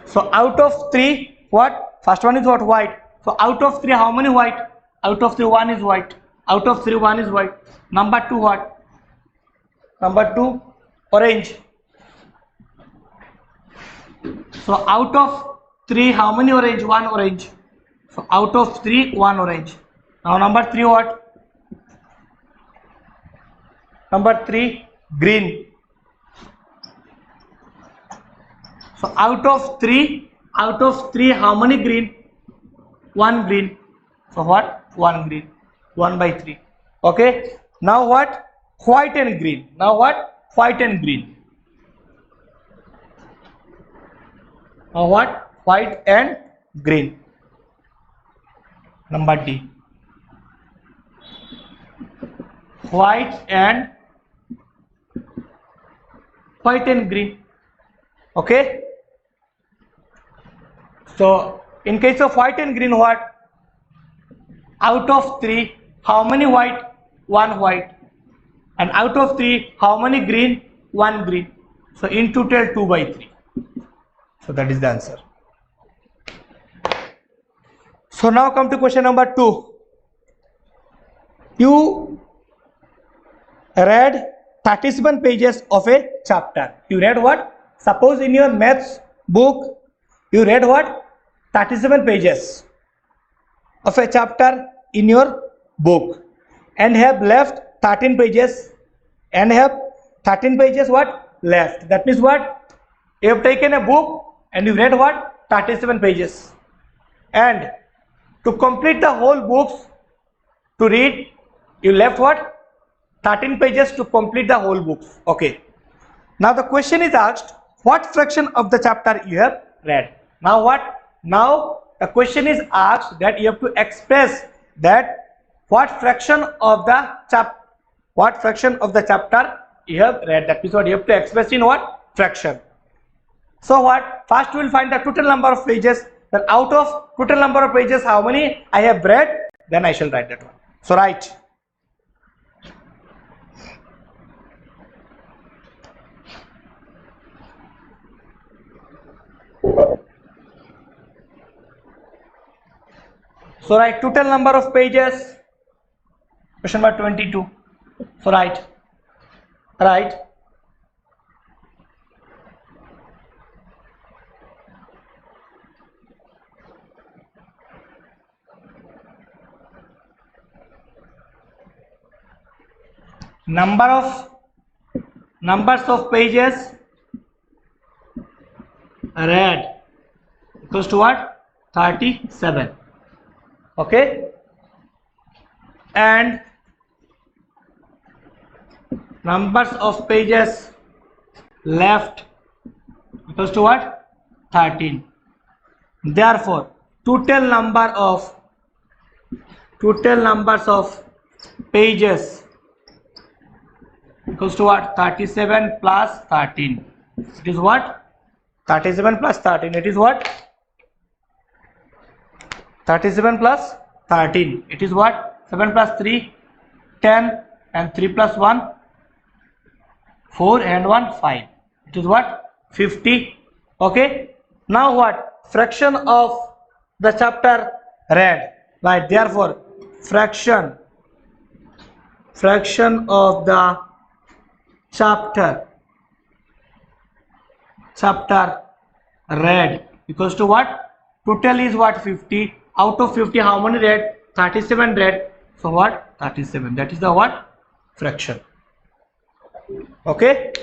So out of 3 what? First one is what? White. So out of 3 how many white? Out of 3 1 is white. Out of 3 1 is white. Number 2 what? Number 2 orange. So out of 3 how many orange? 1 orange. So out of 3 1 orange. Now number 3 what? Number 3 green. So out of 3 how many green? 1 green. So what? 1 green. 1 by 3. Okay. Now what? White and green. Now what? White and green. Now what? White and green. Number D. White and green. Okay. So in case of white and green what? Out of 3 how many white? 1 white. And out of 3 how many green? 1 green. So in total 2 by 3. So that is the answer. So now come to question number 2. You read 37 pages of a chapter. You read what? Suppose in your maths book you read what? 37 pages of a chapter in your book and have left 13 pages and have 13 pages what? Left. That means what? You have taken a book and you read what? 37 pages. And to complete the whole books to read, you left what? 13 pages to complete the whole books. Okay. Now the question is asked, what fraction of the chapter you have read? Now what? Now the question is asked that you have to express that what fraction of the chapter you have read. That is what you have to express in what? Fraction. So what? First we will find the total number of pages. Then out of total number of pages how many I have read, then I shall write that one. So write. So write total number of pages. Question number 22. So write. Numbers of pages read equals to what? 37. Okay. And numbers of pages left equals to what? 13. Therefore total numbers of pages equals to what? 37 plus 13. It is what? 37 plus 13. It is what? 37 plus 13. It is what? 7 plus 3, 10, and 3 plus 1, 4, and 1, 5. It is what? 50. Okay. Now what? Fraction of the chapter read. Right. Therefore, fraction of the chapter read equals to what? Total is what? 50. Out of 50, how many read? 37 read. So what? 37. That is the what? Fraction. Okay.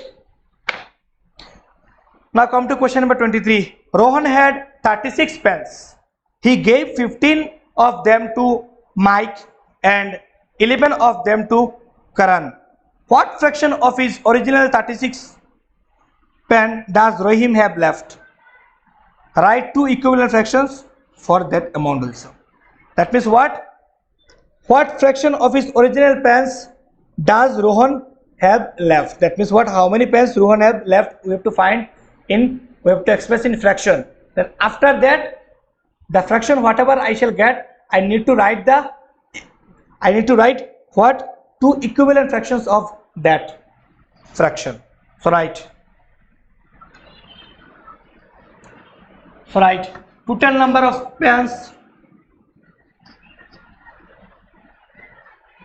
Now come to question number 23. Rohan had 36 pens. He gave 15 of them to Mike and 11 of them to Karan. What fraction of his original 36 pen does Rahim have left? Write two equivalent fractions for that amount also. That means what? What fraction of his original pens does Rohan have left? That means what? How many pens Rohan have left? We have to find in, we have to express in fraction. Then after that, the fraction whatever I shall get, I need to write what? Two equivalent fractions of that fraction. So write total number of pens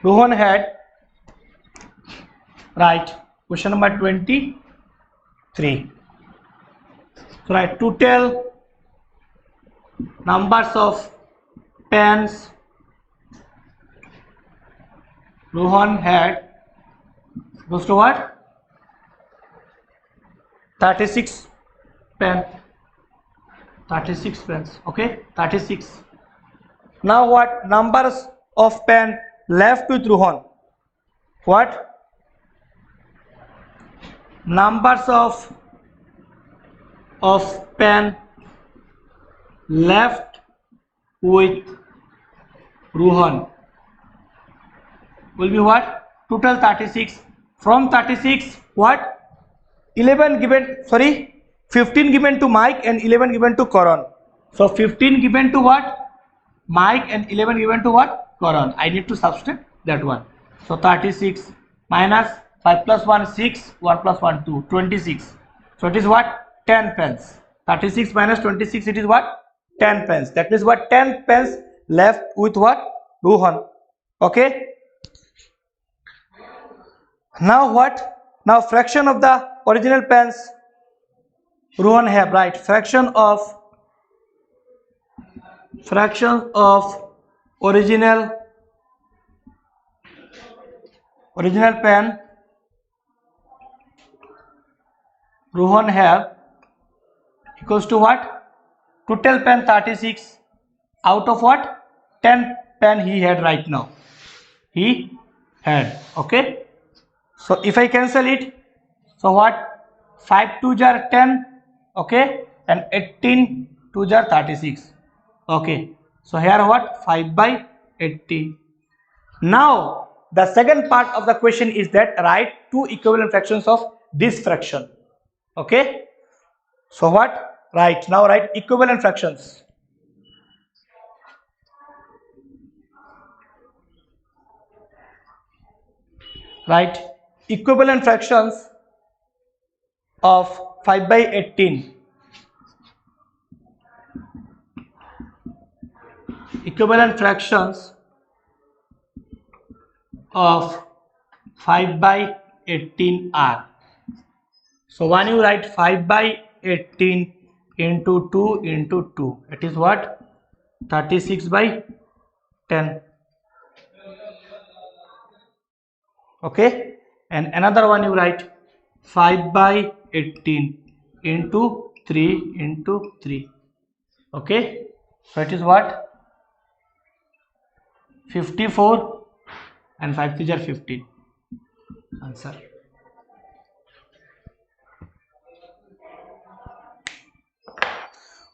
Rohan had. Right. Question number 23. So write total numbers of pens Rohan had goes to what? 36 pen. 36 pens. Okay, 36. Now what? Numbers of pen left with Rohan. What? Numbers of pen left with Rohan will be what? Total 36. From 36, what? 15 given to Mike and 11 given to Karan. So 15 given to what? Mike and 11 given to what? Karan. I need to subtract that one. So 36 minus 5 plus 1 6, 1 plus 1 2, 26. So it is what? 10 pence. 36 minus 26, it is what? 10 pence. That means what? 10 pence left with what? Rohan. Okay. Now what? Now fraction of the original pens Rohan have. Right. Fraction of original pen Rohan have equals to what? Total pen 36 out of what? 10 pen he had right now. He had. Okay. So if I cancel it, so what? 5 2s are 10. Okay. And 18 2s are 36. Okay. So here what? 5 by 80. Now the second part of the question is that write two equivalent fractions of this fraction. Okay. So what? Right. Now write equivalent fractions. Right. Equivalent fractions of 5 by 18. Equivalent fractions of 5 by 18 are. So when you write 5 by 18 into 2 into 2, it is what? 36 by 10. Okay. And another one you write 5 by 18 into 3 into 3. Okay. So it is what? 54 and 5 3s are 15. Answer.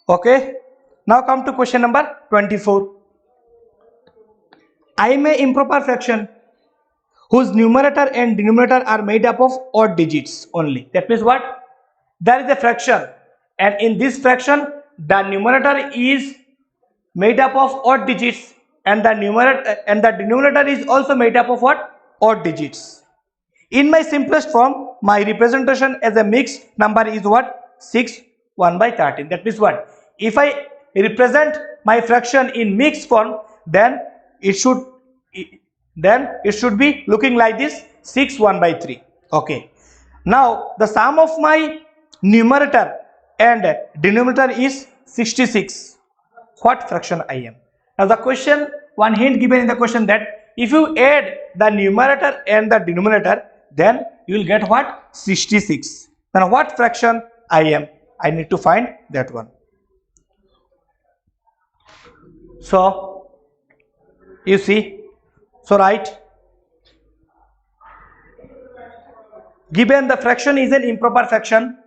Okay. Now come to question number 24. I may improper fraction whose numerator and denominator are made up of odd digits only. That means what? There is a fraction, and in this fraction the numerator is made up of odd digits, and the numerator and the denominator is also made up of what? Odd digits. In my simplest form, my representation as a mixed number is what? 6 1 by 13. That means what? If I represent my fraction in mixed form, then it should be looking like this: 6 1 by 3. Okay. Now the sum of my numerator and denominator is 66. What fraction I am? Now the question, one hint given in the question, that if you add the numerator and the denominator, then you will get what? 66. Then what fraction I am? I need to find that one. So you see, so right, given the fraction is an improper fraction,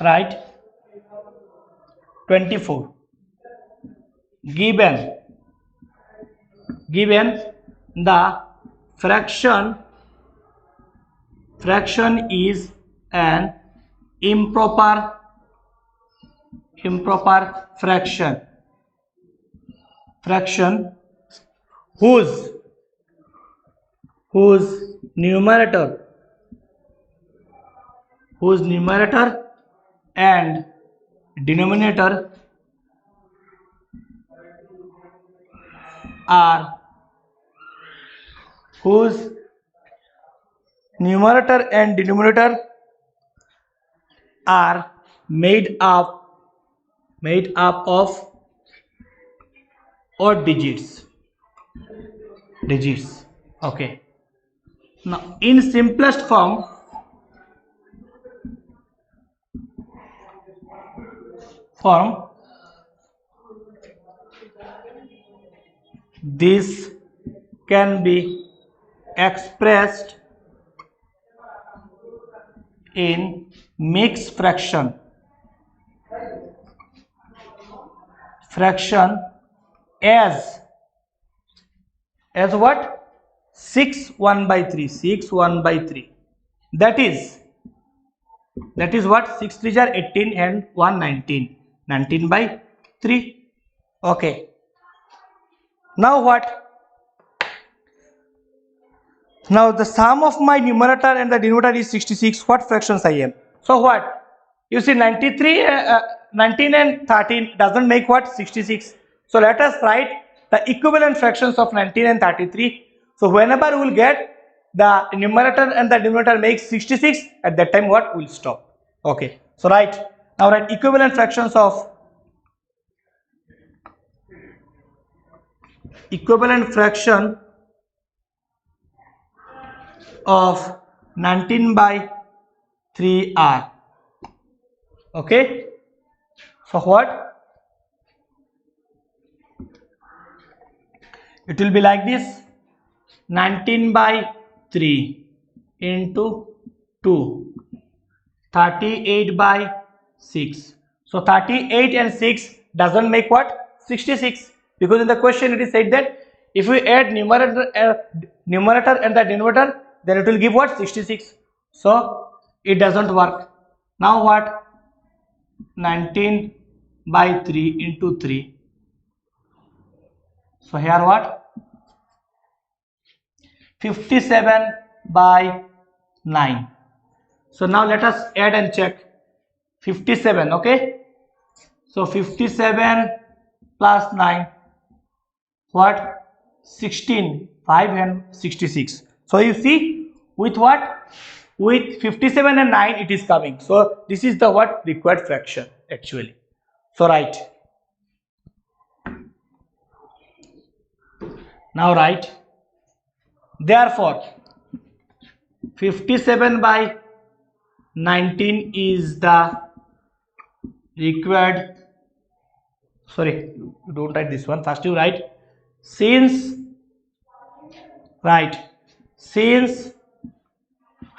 right, 24, given the fraction is an improper fraction whose numerator and denominator are made up of odd digits. Okay. Now in simplest form, this can be expressed in mixed fraction as what? 6 1 by 3. That is what? 6 3 are 18 and 1 19. 19 by 3. Okay. Now what? Now the sum of my numerator and the denominator is 66. What fractions I am? So what? You see, 19 and 13 doesn't make what? 66. So let us write the equivalent fractions of 19 and 33. So whenever we will get the numerator and the denominator makes 66, at that time what? We will stop. Okay. So now write equivalent fractions of 19 by 3 are. Okay. So what? It will be like this: 19 by 3 into 2, 38 by 6. So 38 and 6 doesn't make what? 66, because in the question it is said that if we add numerator and the denominator, then it will give what? 66. So it doesn't work. Now what? 19 by 3 into 3. So here what? 57 by 9. So now let us add and check. 57. Okay. So 57 plus 9. What? 16. 5 and 66. So you see, with what? With 57 and 9 it is coming. So this is the what? Required fraction actually. So write. Now write. Therefore 57 by 19 is the required. Sorry, you don't write this one. First you write since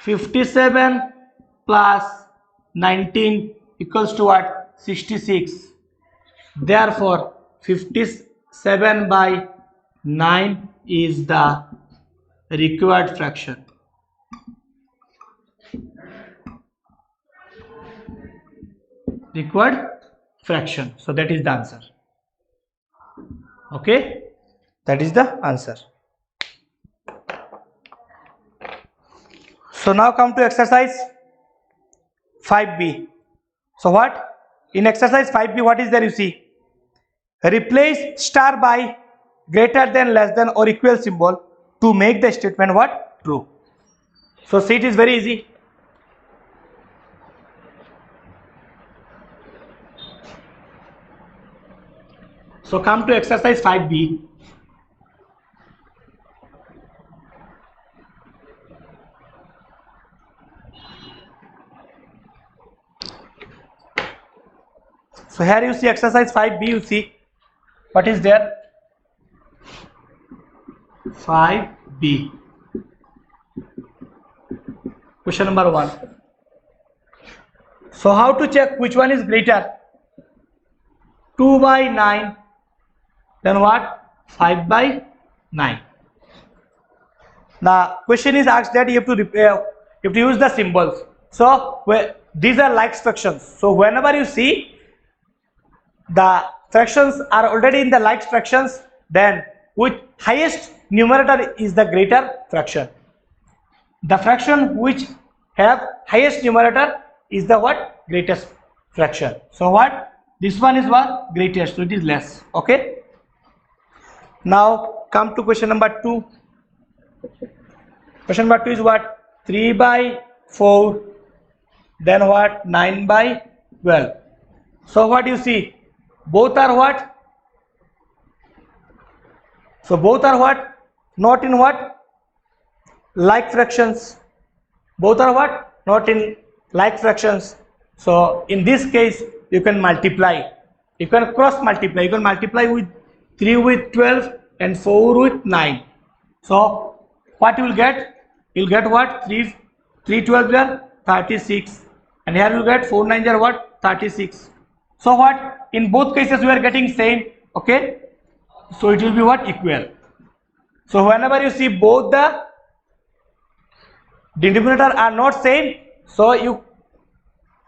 57 plus 19 equals to what? 66. Therefore 57 by 9 is the required fraction. Required fraction. So that is the answer. Okay, that is the answer. So now come to exercise 5b. So what? In exercise 5b, what is there? You see, replace star by greater than, less than or equal symbol to make the statement what? True. So see, it is very easy. So come to exercise 5b. So here you see exercise 5b, you see what is there? 5b. Question number 1. So how to check which one is greater? 2 by 9, then what? 5 by 9. The question is asked that you have to use the symbols. So these are like fractions. So whenever you see the fractions are already in the like fractions, then which highest numerator is the greater fraction. The fraction which have highest numerator is the what? Greatest fraction. So what? This one is what? Greatest, so it is less. Okay. Now come to question number 2. Question number 2 is what? 3 by 4, then what? 9 by 12. So what you see? Both are what? So both are what? Not in what? Like fractions. Both are what? Not in like fractions. So in this case you can multiply. You can cross multiply. You can multiply with 3 with 12 and 4 with 9. So what you will get? You will get what? 3 12 are 36, and here you will get 4 9 are what? 36. So what? In both cases we are getting same. Okay. So it will be what? Equal. So whenever you see both the denominator are not same, so you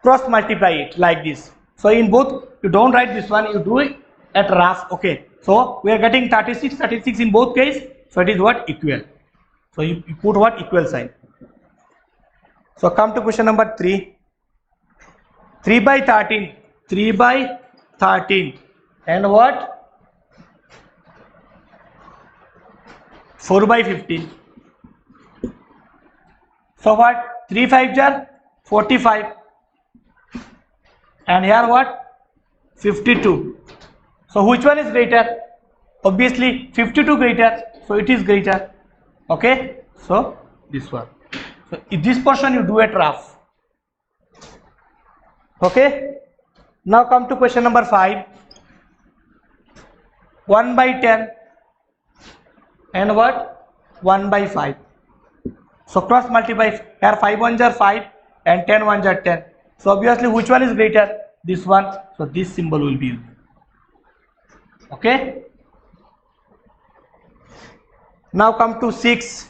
cross multiply it like this. So in both, you don't write this one, you do it at rough. Okay. So we are getting 36 in both case. So it is what? Equal. So you put what? Equal sign. So come to question number 3. 3 by 13. 3 by 13 and what? 4 by 15. So what? 3 5 are 45, and here what? 52. So which one is greater? Obviously 52 greater, so it is greater. Okay. So this one. So in this portion you do it rough. Okay. Now come to question number 5. 1 by 10 and what? 1 by 5. So cross multiply. Here 5 ones are 5 and 10 ones are 10. So obviously which one is greater? This one. So this symbol will be used. Okay. Now come to 6.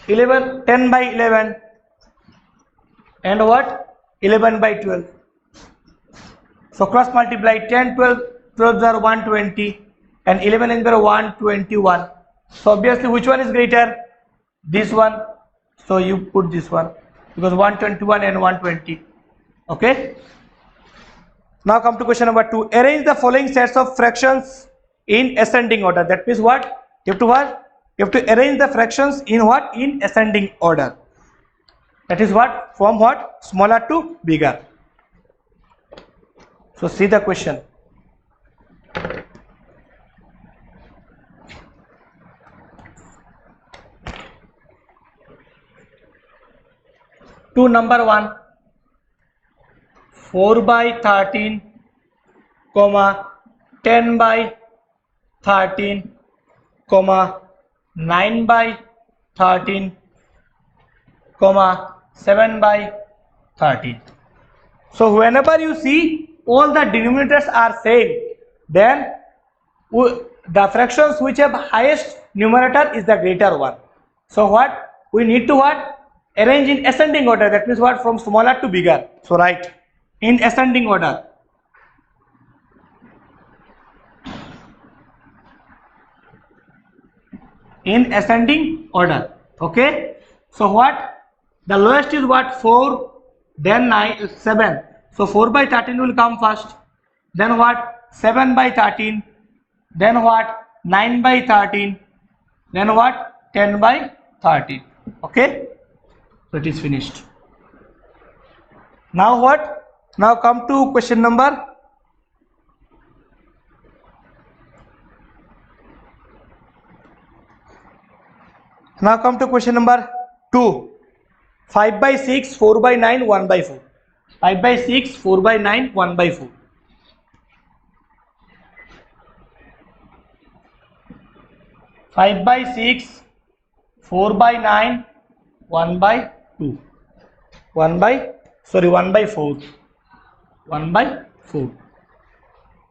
10 by 11 and what? 11 by 12. So cross multiply. 10 12 12 are 120 and 11 is 121. So obviously which one is greater? This one. So you put this one because 121 and 120. Okay. Now come to question number 2. Arrange the following sets of fractions in ascending order. That means what? You have to what? You have to arrange the fractions in what? In ascending order. That is what? From what? Smaller to bigger. So see the question. To number 1, 4 by 13, comma 10 by 13, comma 9 by 13, comma 7 by 13. So whenever you see all the denominators are same, then the fractions which have highest numerator is the greater one. So what we need to what? Arrange in ascending order. That means what? From smaller to bigger. So write in ascending order. In ascending order. Okay. So what? The lowest is what? 4, then 9, 7. So 4 by 13 will come first. Then what? 7 by 13. Then what? 9 by 13. Then what? 10 by 13. Okay. So it is finished. Now what? Now come to question number. Now come to question number 2. 5 by 6, 4 by 9, 1 by 4. 5 by 6, 4 by 9, 1 by 4. 5 by 6, 4 by 9, 1 by 2. 1 by 4. 1 by 4.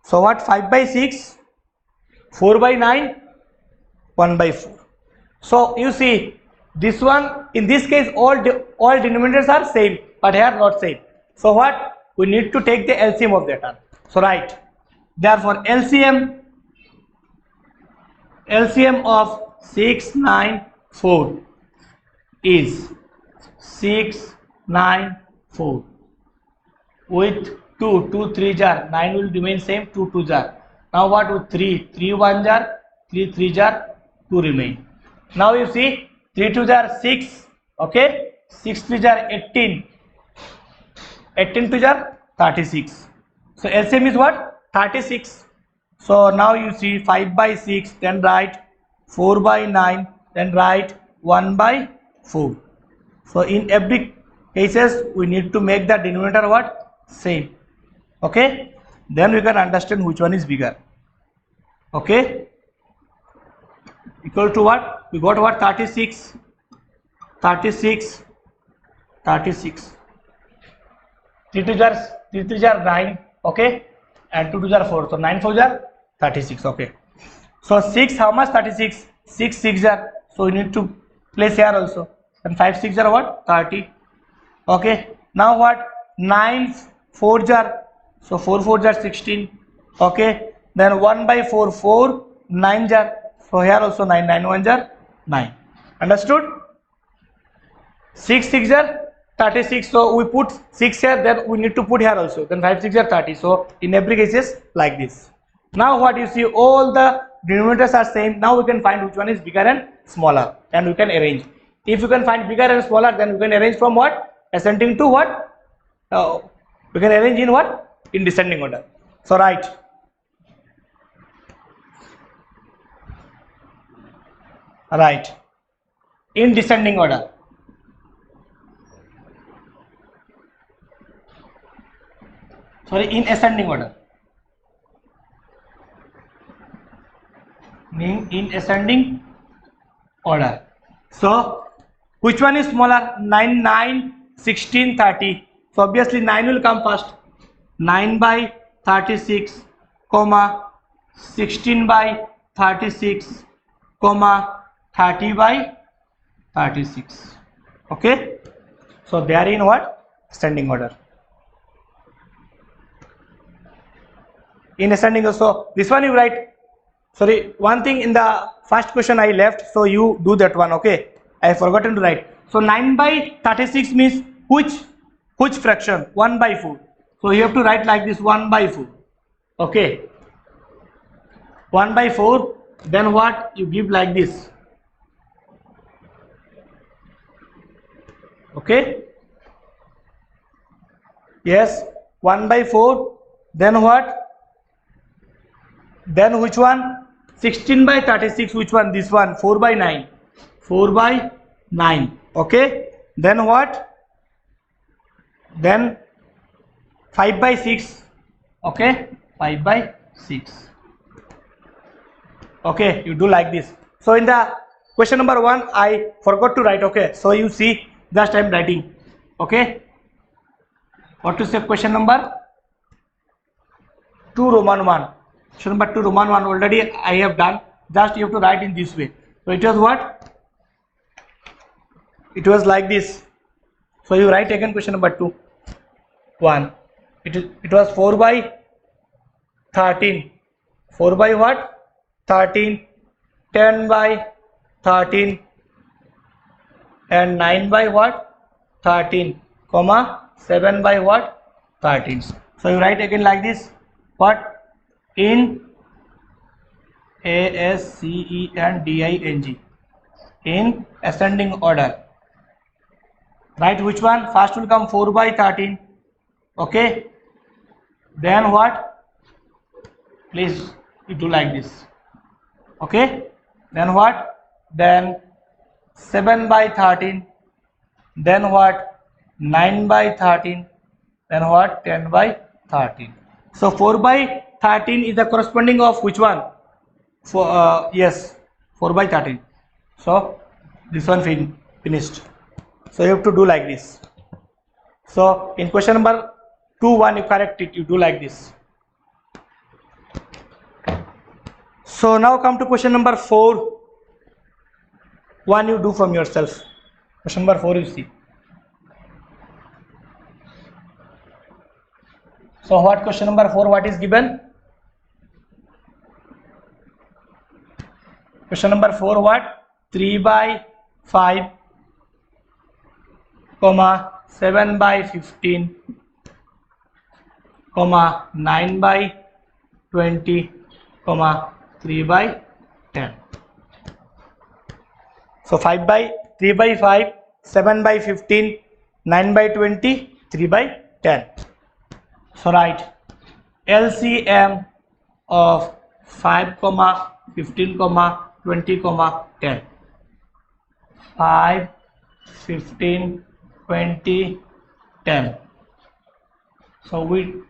So what? 5 by 6, 4 by 9, 1 by 4. So you see this one, in this case all denominators are same, but here not same. So what? We need to take the LCM of that term. So write, therefore LCM of 6, 9, 4 is 6, 9, 4 with 2, 2 3 jar, 9 will remain same, 2 2 jar. Now what with 3, 3 1 jar, 3 3 jar, 2 remain. Now you see 3 2 jar 6, okay, 6 3 jar 18, 18 2 jar 36. So LCM is what? 36. So now you see 5 by 6, then write 4 by 9, then write 1 by 4. So in every cases we need to make the denominator what? Same. Okay. Then we can understand which one is bigger. Okay. Equal to what? We got what? 36. 36. 36. 3 2 jar 9. Okay. And 2 2 jar 4. So 9 4 jar 36. Okay. So 6 how much? 36. 6 6 jar. So we need to place here also. And 5 6 jar what? 30. Okay. Now what? 9 4 jar. So 4 4 jar 16. Okay. Then 1 by 4 4 9 jar. So here also 9 9 1 jar 9. Understood? 6 6 jar 36. So we put 6 here, then we need to put here also. Then 5 6 jar 30. So in every cases like this. Now what you see, all the denominators are same. Now we can find which one is bigger and smaller, and we can arrange. If you can find bigger and smaller, then we can arrange from what? Ascending to what? We can arrange in what? In descending order. So write. Right. In descending order. Sorry, in ascending order. In ascending order. So which one is smaller? 9 9 16 30. So obviously 9 will come first. 9 by 36 comma 16 by 36 comma 30 by 36. Okay. So they are in what? Ascending order. In ascending order. So this one you write. Sorry, one thing in the first question I left, so you do that one. Okay, I have forgotten to write. So 9 by 36 means which fraction? 1 by 4. So you have to write like this, 1 by 4. Okay, 1 by 4. Then what you give like this. Okay, yes, 1 by 4. Then what? Then which one? 16 by 36, which one? This one, 4 by 9. 4 by 9. Okay. Then what? Then 5 by 6. Okay. 5 by 6. Okay. You do like this. So in the question number 1, I forgot to write. Okay. So you see, just I am writing. Okay. What to say? Question number 2 Roman 1. Question number 2 Roman 1 already I have done. Just you have to write in this way. So it was what? It was like this. So you write again question number 2. 1. It was 4 by 13. 4 by what? 13. 10 by 13. And 9 by what? 13. Comma 7 by what? 13. So you write again like this. What? In ASCENDING. In ascending order. Right, which one? First will come 4 by 13. Okay. Then what? Please you do like this. Okay. Then what? Then 7 by 13. Then what? 9 by 13. Then what? 10 by 13. So 4 by 13 is the corresponding of which one? Yes, 4 by 13. So this one finished. So you have to do like this. So in question number 2-1 you correct it, you do like this. So now come to question number 4-1 you do from yourself. Question number 4 you see. So what question number 4 what is given? Question number 4 what? 3 by 5 comma 7 by 15 comma 9 by 20 comma 3 by 10. So 3 by 5, 7 by 15, 9 by 20, 3 by 10. So write LCM of 5, 15, 20, 10. 5, 15, 20, 10. So we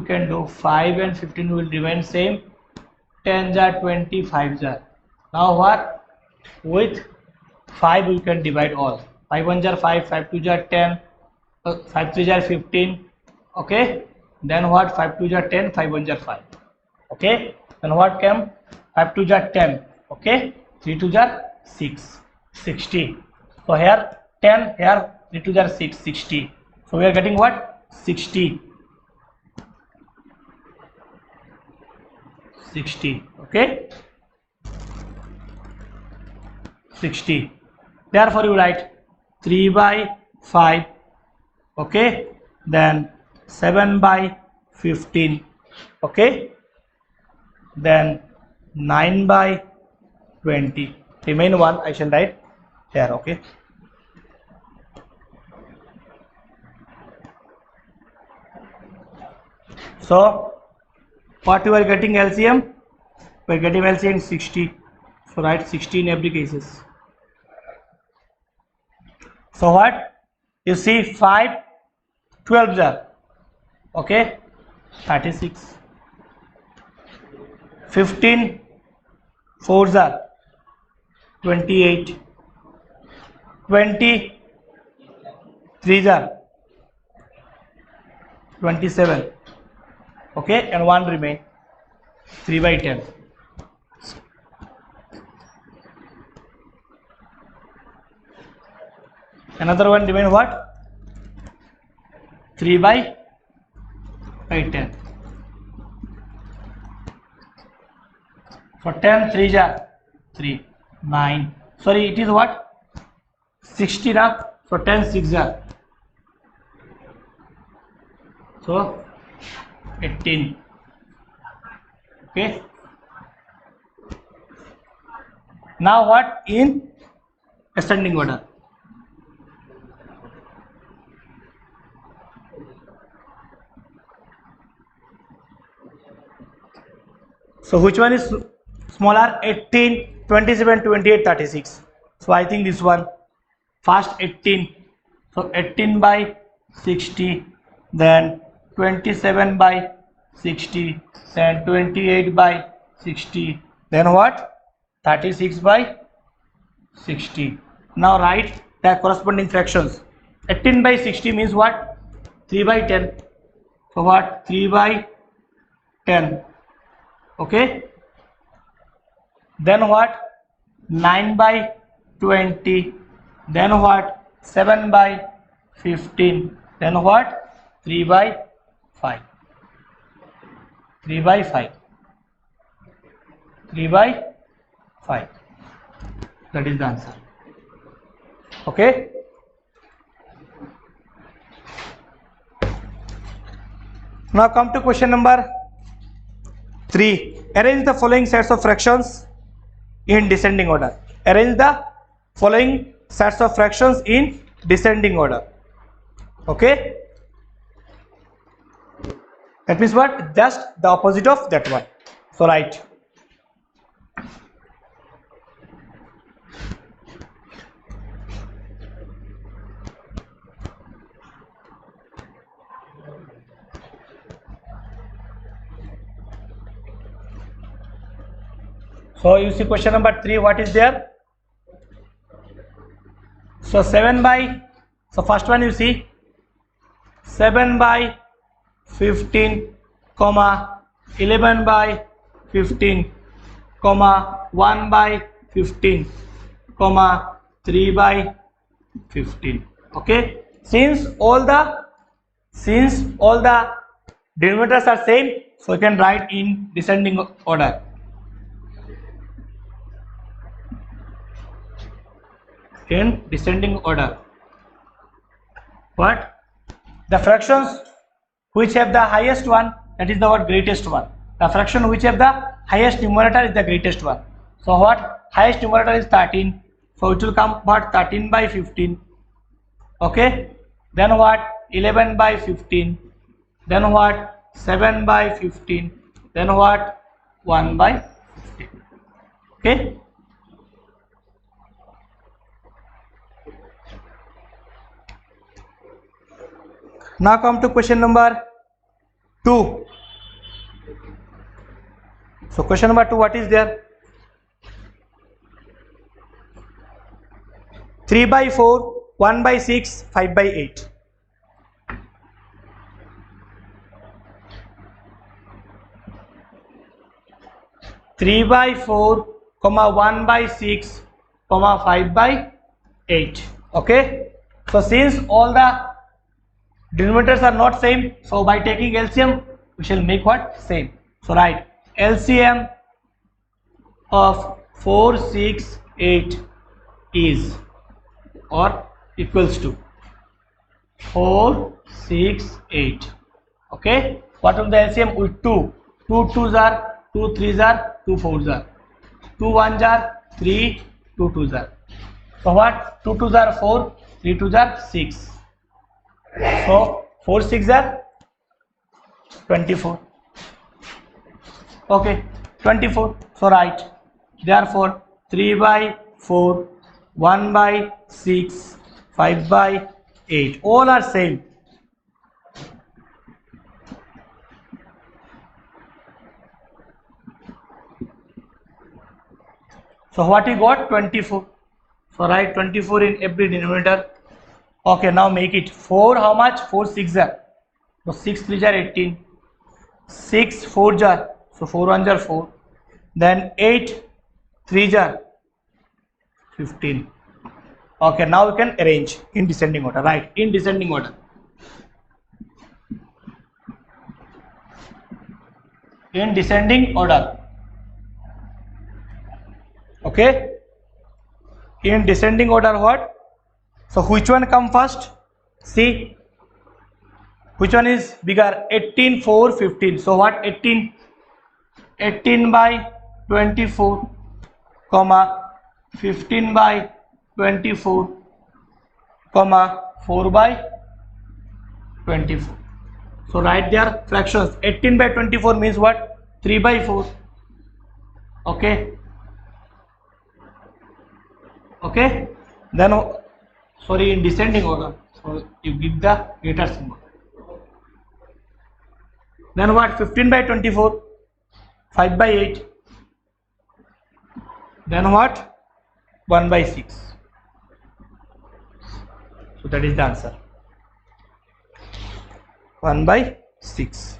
can do 5 and 15 will remain same. 10s are 20, 5s are. Now what? With 5 we can divide all. 5 1s are 5, 5 2s are 10, 5 3s are 15. Okay. Then what? 5 2s are 10, 5 1s are 5. Okay. Then what came? 5 2s are 10. Okay. 3 2s are 6, 60. So here 10, here 3 2s are 6, 60. So we are getting what? 60. 60. Okay. 60. Therefore you write 3 by 5. Okay. Then 7 by 15. Okay. Then 9 by 20. Remain one I shall write here. Okay. So what you are getting LCM? We are getting LCM 60. So write 60 in every cases. So what? You see 5 12s are. Okay. 36. 15 4s are. 28. 20 3s are. 27. Okay, and 1 remain. 3 by 10. Another one remain what? 3 by 10. So 10 3s are 3, 9. Sorry, it is what? 60 now. So 10 6s are. So 18. Okay. Now what? In ascending order. So which one is smaller? 18, 27, 28, 36. So I think this one. First 18. So 18 by 60. Then 27 by 60. Then 28 by 60. Then what? 36 by 60. Now write the corresponding fractions. 18 by 60 means what? 3 by 10. So what? 3 by 10. Okay. Then what? 9 by 20. Then what? 7 by 15. Then what? 3 by 5. 3 by 5. 3 by 5. That is the answer. Okay. Now come to question number 3. Arrange the following sets of fractions in descending order. Arrange the following sets of fractions in descending order. Okay. That means what? Just the opposite of that one. So write. So you see question number 3, what is there? So 7 by, so first one you see 7 by 15, comma 11 by 15, comma 1 by 15, comma 3 by 15. Okay. Since all the denominators are same, so you can write in descending order. In descending order. What? The fractions which have the highest one, that is the what? Greatest one. The fraction which have the highest numerator is the greatest one. So what? Highest numerator is 13. So it will come what? 13 by 15. Okay. Then what? 11 by 15. Then what? 7 by 15. Then what? 1 by 15. Okay. Now come to question number 2. So question number 2, what is there? 3 by 4, 1 by 6, 5 by 8. Three by 4, comma 1 by 6, comma 5 by 8. Okay. So since all the denominators are not same, so by taking LCM we shall make what? Same. So write LCM of 4, 6, 8 is or equals to 4, 6, 8. Okay. What will the LCM? With 2. 2 2s are 2 3s are 2 4s are 2 1s are 3, 2 2s are. So what? 2 2s are 4, 3 2s are 6. So 4 6 are 24. Okay, 24. So write. Therefore 3 by 4, 1 by 6, 5 by 8. All are same. So what you got? 24. So write 24 in every denominator. Okay, now make it 4. How much? 4 6 are. So 6 3 are 18. 6 4 are. So 4 1 are 4. Then 8 3 are 15. Okay, now we can arrange in descending order. Right, in descending order. In descending order. Okay. In descending order what? So which one come first? See, which one is bigger? 18 4 15. So what? 18 by 24, comma 15 by 24, comma 4 by 24. So write their fractions. 18 by 24 means what? 3 by 4. Okay. Okay. Then sorry, in descending order. So you give the greater symbol. Then what? 15 by 24, 5 by 8. Then what? 1 by 6. So that is the answer. 1/6.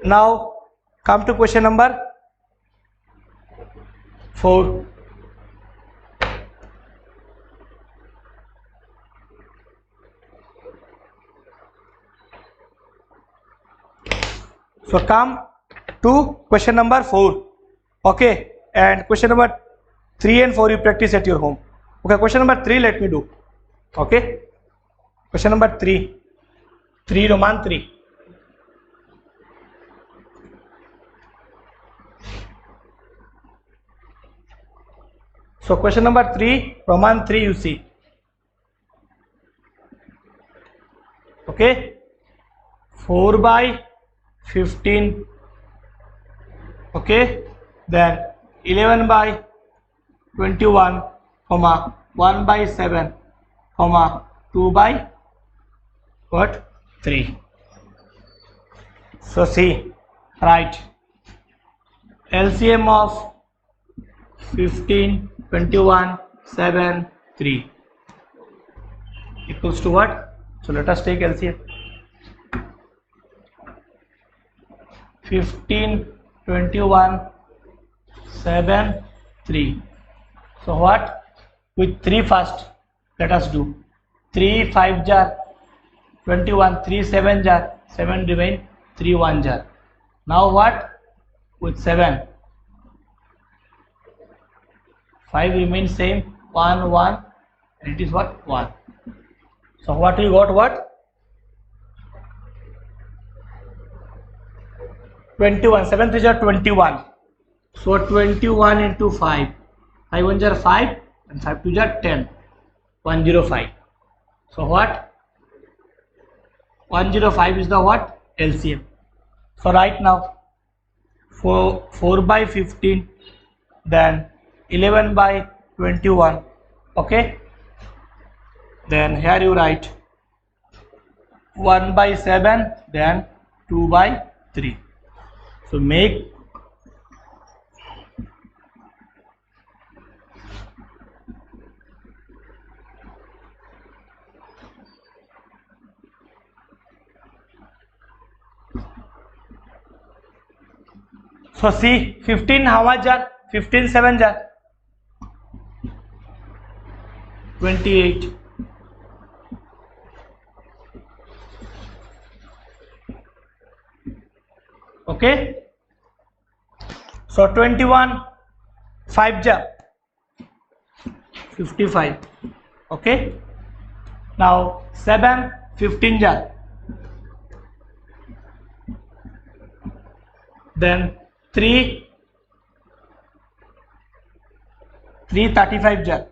Now come to question number 4. So come to question number 4. Okay, and question number 3 and 4 you practice at your home. Okay, question number 3 let me do. Okay, question number 3 Roman 3. So question number 3 Roman 3 you see. Okay, 4/15. Okay, then 11/21, 1/7, 2/3. So see, right, LCM of 15, 21, 7, 3 equals to what? So let us take LCM. 15, 21, 7, 3. So what? With 3 first, let us do. 3 5 jar 21, 3 7 jar 7 remain, 3 1 jar. Now what? With 7, 5 remains same, 1 1, and it is what? 1. So what we got? What? 21, 7 3 jar 21. So 21 into 5, 5 1 jar 5 and 5 2 jar 10, 105. So what? 105 is the what? LCM. So right now 4/15, then 11/21. Okay, then here you write 1/7, then 2/3. So make so see 15 how much jar? 15 7 jar 28. Okay, so 21 5 jar 55. Okay, now 7 15 jar, then 3 35 jar.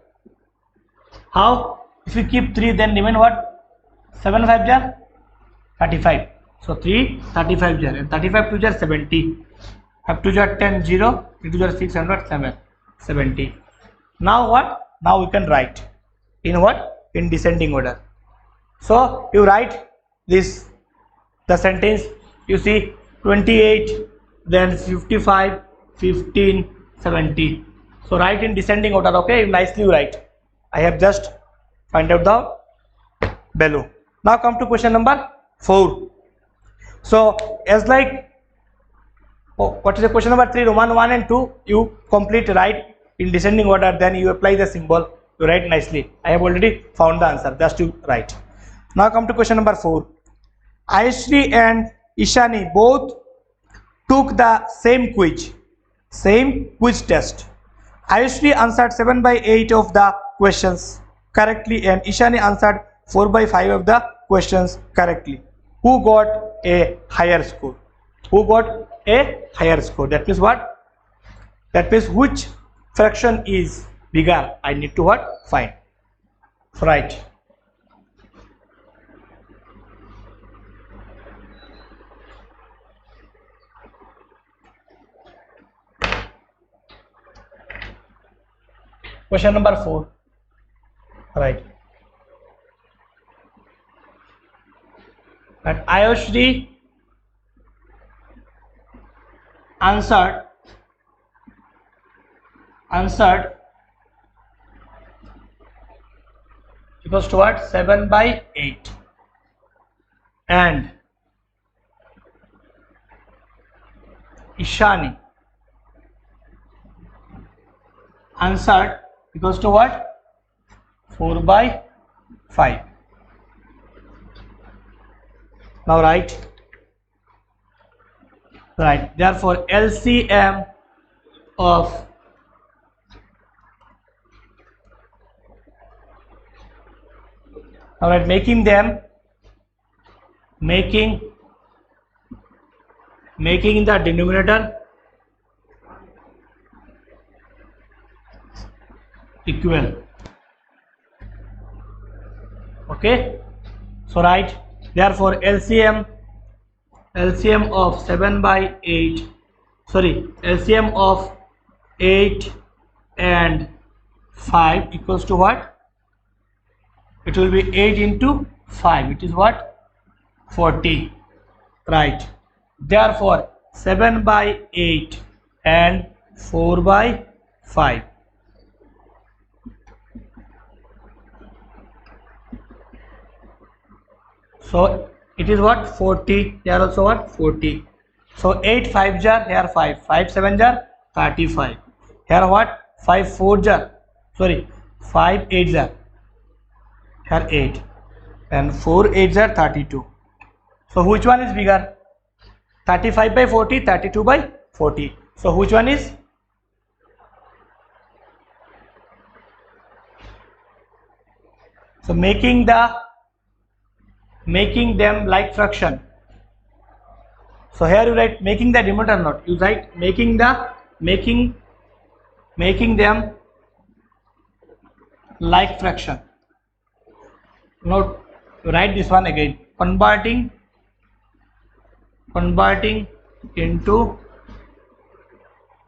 How? If you keep 3, then remain what? 7 5 jar 35. So 3 35 jar, and 35 2 jar 70, 5 2 jar 10 0, 3 2 jar 600 7 70. Now what? Now we can write in what? In descending order. So you write this, the sentence, you see 28, then 55, 15, 70. So write in descending order. Okay, nicely you write. I have just find out the below. Now come to question number 4. So as like, what is the question number 3 Roman 1 and 2, you complete right in descending order, then you apply the symbol, you write nicely. I have already found the answer, just to write. Now come to question number 4. Ayushri and Ishani both took the same quiz test. Ayushri answered 7/8 of the questions correctly and Ishani answered 4/5 of the questions correctly. Who got a higher score? Who got a higher score? That means what? That means which fraction is bigger? I need to what? Find. Right. Question number 4. Right. That Ayushri answered answered equals to what? 7 by 8. And Ishani answered equals to what? 4 by 5. Now right. Therefore LCM of making the denominator equal. Okay, so right, therefore LCM of 7 by 8, LCM of 8 and 5 equals to what? It will be 8 into 5, it is what? 40. Right, therefore 7 by 8 and 4 by 5. So it is what? 40. They are also what? 40. So 8 5 jar, here 5. 5 7 jar, 35. Here what? 5 4 jar, 5 8 jar, here 8. And 4 8 jar, 32. So which one is bigger? 35 by 40, 32 by 40. So which one is? So making them like fraction. So here you write making the denominator not. You write making them like fraction. Note, write this one again. Converting into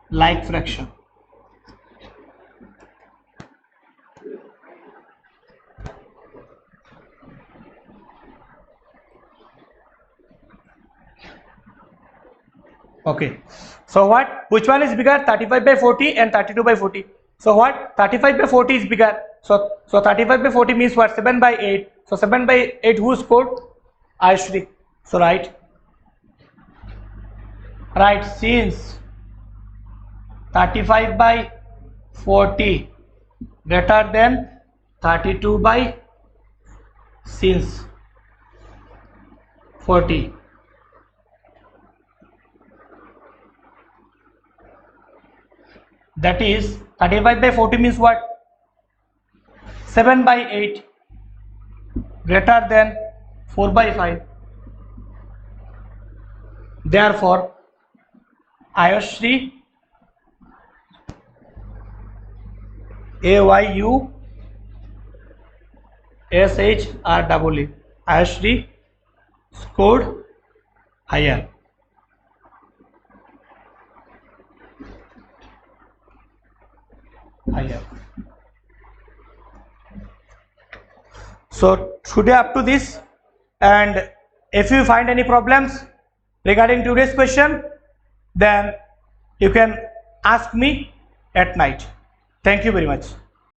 like fraction. Okay, so what? Which one is bigger? 35 by 40 and 32 by 40. So what? 35 by 40 is bigger. So 35 by 40 means what? 7 by 8. So 7 by 8 who scored? Ayushri. So right, since 35 by 40 greater than 32 by since 40. That is 35 by 40 means what? 7 by 8 greater than 4 by 5. Therefore Ayushri AYUSHREE Ayushri scored higher. So today up to this, and if you find any problems regarding today's question, then you can ask me at night. Thank you very much.